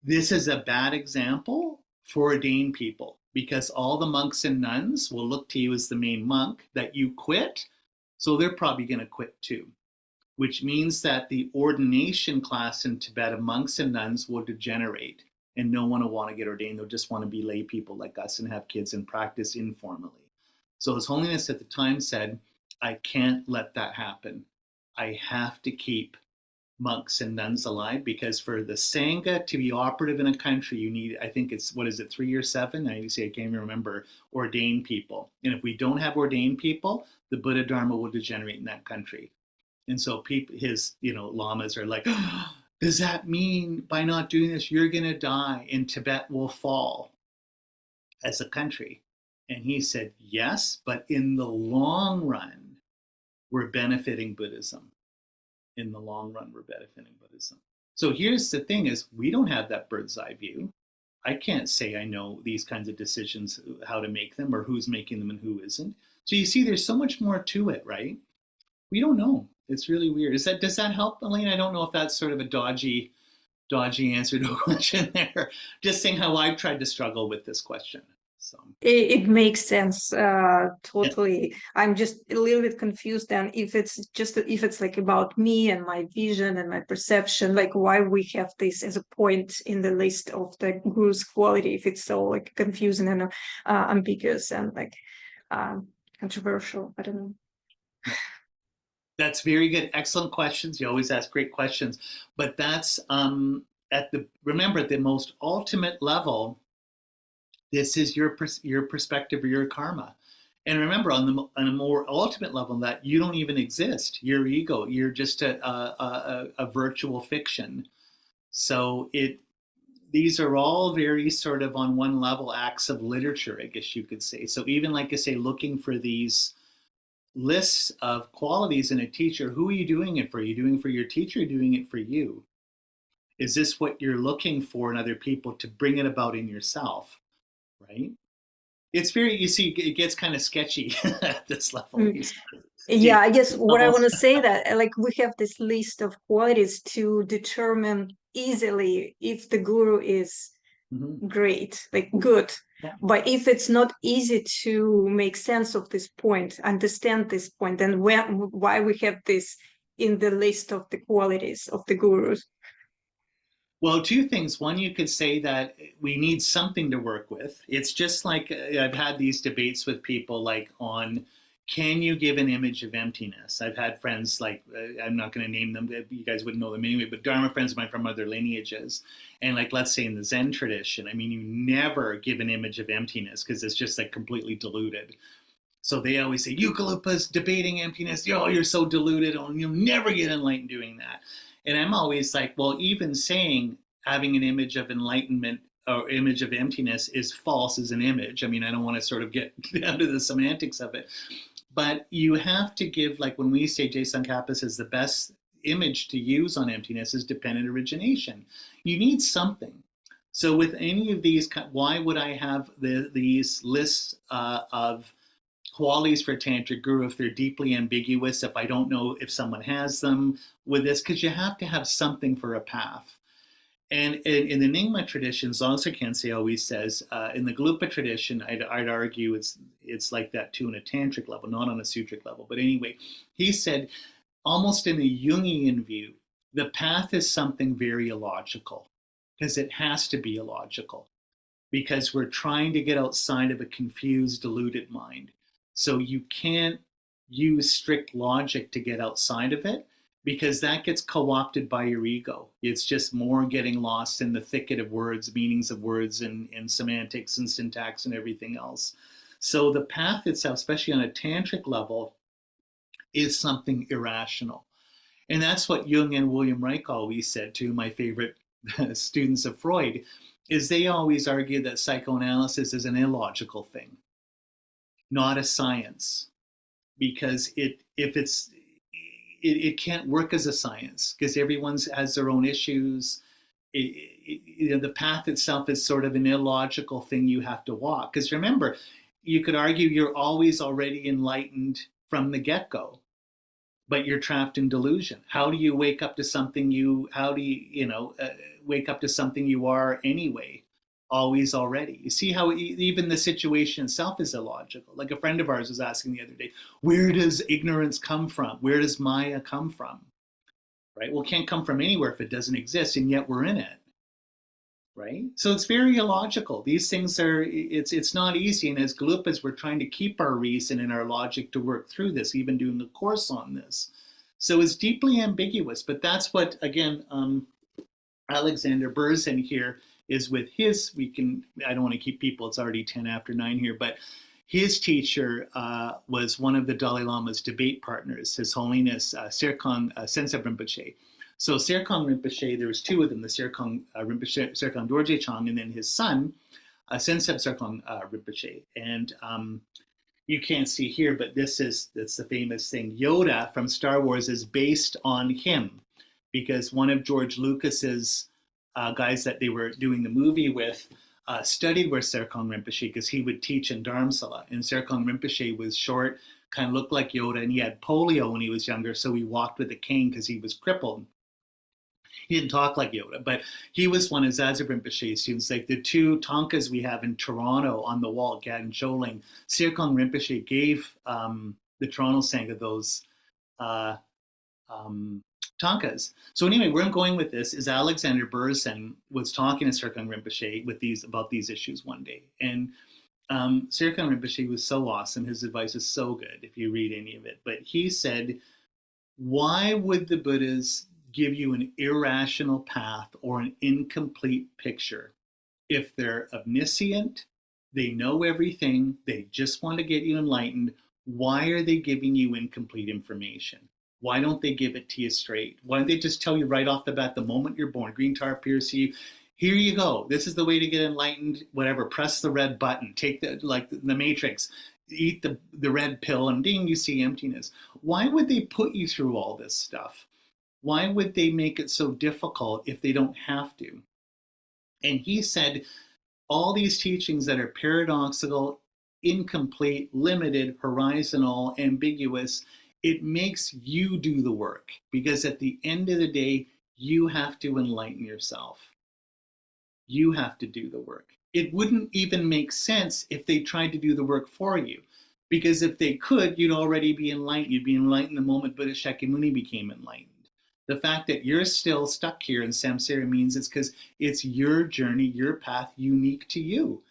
S1: this is a bad example for ordained people, because all the monks and nuns will look to you as the main monk that you quit. So they're probably going to quit too, which means that the ordination class in Tibet of monks and nuns will degenerate, and no one will want to get ordained. They'll just want to be lay people like us and have kids and practice informally. So His Holiness at the time said, I can't let that happen. I have to keep monks and nuns alive, because for the Sangha to be operative in a country, you need, I think it's, 3 or 7? I can't even remember, ordained people. And if we don't have ordained people, the Buddha Dharma will degenerate in that country. And so his lamas are like, oh, does that mean by not doing this, you're going to die and Tibet will fall as a country? And he said, yes, but in the long run, we're benefiting Buddhism. In the long run, we're benefiting Buddhism. So here's the thing is, we don't have that bird's eye view. I can't say I know these kinds of decisions, how to make them or who's making them and who isn't. So you see, there's so much more to it, right? We don't know. It's really weird. Does that help, Elaine? I don't know if that's sort of a dodgy answer to a question there. Just saying how I've tried to struggle with this question. So
S3: it makes sense totally. Yeah. I'm just a little bit confused then if it's like about me and my vision and my perception, like why we have this as a point in the list of the Guru's quality, if it's so like confusing and ambiguous and like controversial. I don't know.
S1: That's very good. Excellent questions. You always ask great questions. But that's remember, at the most ultimate level, this is your perspective or your karma. And remember, on a more ultimate level, that you don't even exist. Your ego, you're just a virtual fiction. So these are all very sort of on one level acts of literature, I guess you could say. So even like I say, looking for these lists of qualities in a teacher, who are you doing it for? Are you doing it for your teacher, or doing it for you? Is this what you're looking for in other people to bring it about in yourself? Right? It's very, you see, it gets kind of sketchy at this level.
S3: Yeah, I guess what I want to say that like we have this list of qualities to determine easily if the guru is great, like good. Yeah. But if it's not easy to make sense of this point, understand this point, then why we have this in the list of the qualities of the gurus?
S1: Well, 2 things. One, you could say that we need something to work with. It's just like I've had these debates with people like on, can you give an image of emptiness? I've had friends like, I'm not going to name them, you guys wouldn't know them anyway, but Dharma friends of mine from other lineages. And like, let's say in the Zen tradition, I mean, you never give an image of emptiness because it's just like completely diluted. So they always say, Gelugpa's debating emptiness. Oh, you're so deluded. Oh, you'll never get enlightened doing that. And I'm always like, well, even saying having an image of enlightenment or image of emptiness is false as an image. I mean, I don't want to sort of get down to the semantics of it. But you have to give, like when we say Jason Kappa says the best image to use on emptiness is dependent origination. You need something. So with any of these, why would I have these lists of qualities for a Tantric Guru if they're deeply ambiguous, if I don't know if someone has them with this, because you have to have something for a path. And in the Nyingma tradition, Dzogchen Khyentse always says, in the Gelugpa tradition, I'd argue it's like that too on a tantric level, not on a sutric level. But anyway, he said, almost in a Jungian view, the path is something very illogical, because it has to be illogical, because we're trying to get outside of a confused, deluded mind. So you can't use strict logic to get outside of it, because that gets co-opted by your ego. It's just more getting lost in the thicket of words, meanings of words, and semantics and syntax and everything else. So the path itself, especially on a tantric level, is something irrational. And that's what Jung and William Reich always said, to my favorite students of Freud, is they always argued that psychoanalysis is an illogical thing, not a science, because it can't work as a science, because everyone has their own issues. The path itself is sort of an illogical thing you have to walk. Because remember, you could argue you're always already enlightened from the get-go, but you're trapped in delusion. How do you wake up to something wake up to something you are anyway, always already? You see how even the situation itself is illogical. Like a friend of ours was asking the other day, where does ignorance come from? Where does Maya come from? Right? Well, it can't come from anywhere if it doesn't exist, and yet we're in it. Right? So it's very illogical. These things it's not easy. And as Gelugpas, we're trying to keep our reason and our logic to work through this, even doing a course on this. So it's deeply ambiguous, but that's what, again, Alexander Berzin here is with his, I don't want to keep people, it's already 10 after 9 here, but his teacher was one of the Dalai Lama's debate partners, His Holiness Serkong Sensep Rinpoche. So Serkong Rinpoche, there was two of them, the Serkong Rinpoche, Serkong Dorje Chang, and then his son, Sensep Serkong Rinpoche. And you can't see here, but that's the famous thing. Yoda from Star Wars is based on him, because one of George Lucas's guys that they were doing the movie with studied with Serkong Rinpoche, because he would teach in Dharamsala. And Serkong Rinpoche was short, kind of looked like Yoda, and he had polio when he was younger, so he walked with a cane because he was crippled. He didn't talk like Yoda, but he was one of Zaza Rinpoche's students. Like the two Tankas we have in Toronto on the wall, Gad and Choling, Serkong Rinpoche gave the Toronto Sangha those Tankas. So anyway, where I'm going with this is Alexander Berzin was talking to Serkong Rinpoche about these issues one day. And Serkong Rinpoche was so awesome. His advice is so good if you read any of it. But he said, why would the Buddhas give you an irrational path or an incomplete picture? If they're omniscient, they know everything, they just want to get you enlightened, why are they giving you incomplete information? Why don't they give it to you straight? Why don't they just tell you right off the bat, the moment you're born, green tar appears to you, here you go, this is the way to get enlightened, whatever, press the red button, take the Matrix, eat the red pill, and ding, you see emptiness. Why would they put you through all this stuff? Why would they make it so difficult if they don't have to? And he said, all these teachings that are paradoxical, incomplete, limited, horizontal, ambiguous, it makes you do the work, because at the end of the day, you have to enlighten yourself. You have to do the work. It wouldn't even make sense if they tried to do the work for you, because if they could, you'd already be enlightened. You'd be enlightened the moment Buddha Shakyamuni became enlightened. The fact that you're still stuck here in samsara means it's because it's your journey, your path, unique to you,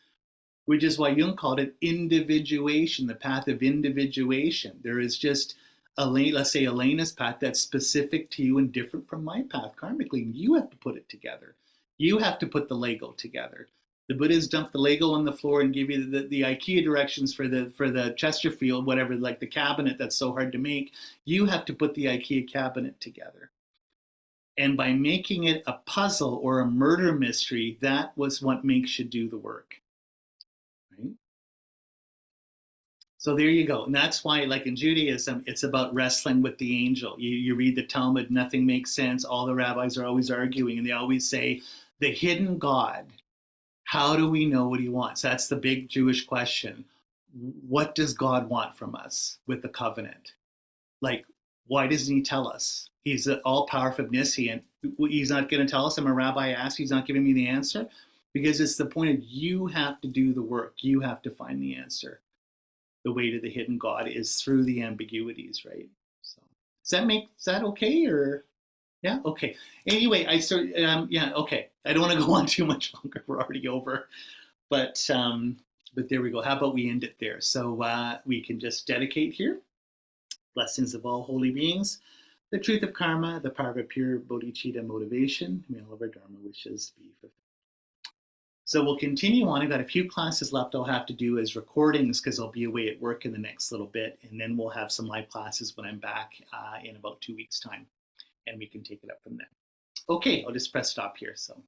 S1: which is why Jung called it individuation, the path of individuation. There is just, let's say, Elena's path that's specific to you and different from my path karmically. You have to put it together. You have to put the Lego together. The Buddhas dump the Lego on the floor and give you the IKEA directions for the Chesterfield, whatever, like the cabinet that's so hard to make. You have to put the IKEA cabinet together. And by making it a puzzle or a murder mystery, that was what makes you do the work. Right? So there you go. And that's why, like in Judaism, it's about wrestling with the angel. You read the Talmud, nothing makes sense. All the rabbis are always arguing, and they always say, the hidden God, how do we know what he wants? That's the big Jewish question. what does God want from us with the covenant? Like, why doesn't he tell us? He's an all-powerful omniscient. He's not going to tell us. I'm a rabbi asked. He's not giving me the answer, because it's the point of you have to do the work. You have to find the answer. The way to the hidden God is through the ambiguities, right? So is that okay, or yeah, okay. Anyway, okay. I don't want to go on too much longer. We're already over, but there we go. How about we end it there? So we can just dedicate here. Blessings of all holy beings, the truth of karma, the power of a pure bodhicitta motivation. May all of our dharma wishes be fulfilled. So we'll continue on. I've got a few classes left. I'll have to do as recordings because I'll be away at work in the next little bit. And then we'll have some live classes when I'm back in about 2 weeks' time. And we can take it up from there. Okay, I'll just press stop here. So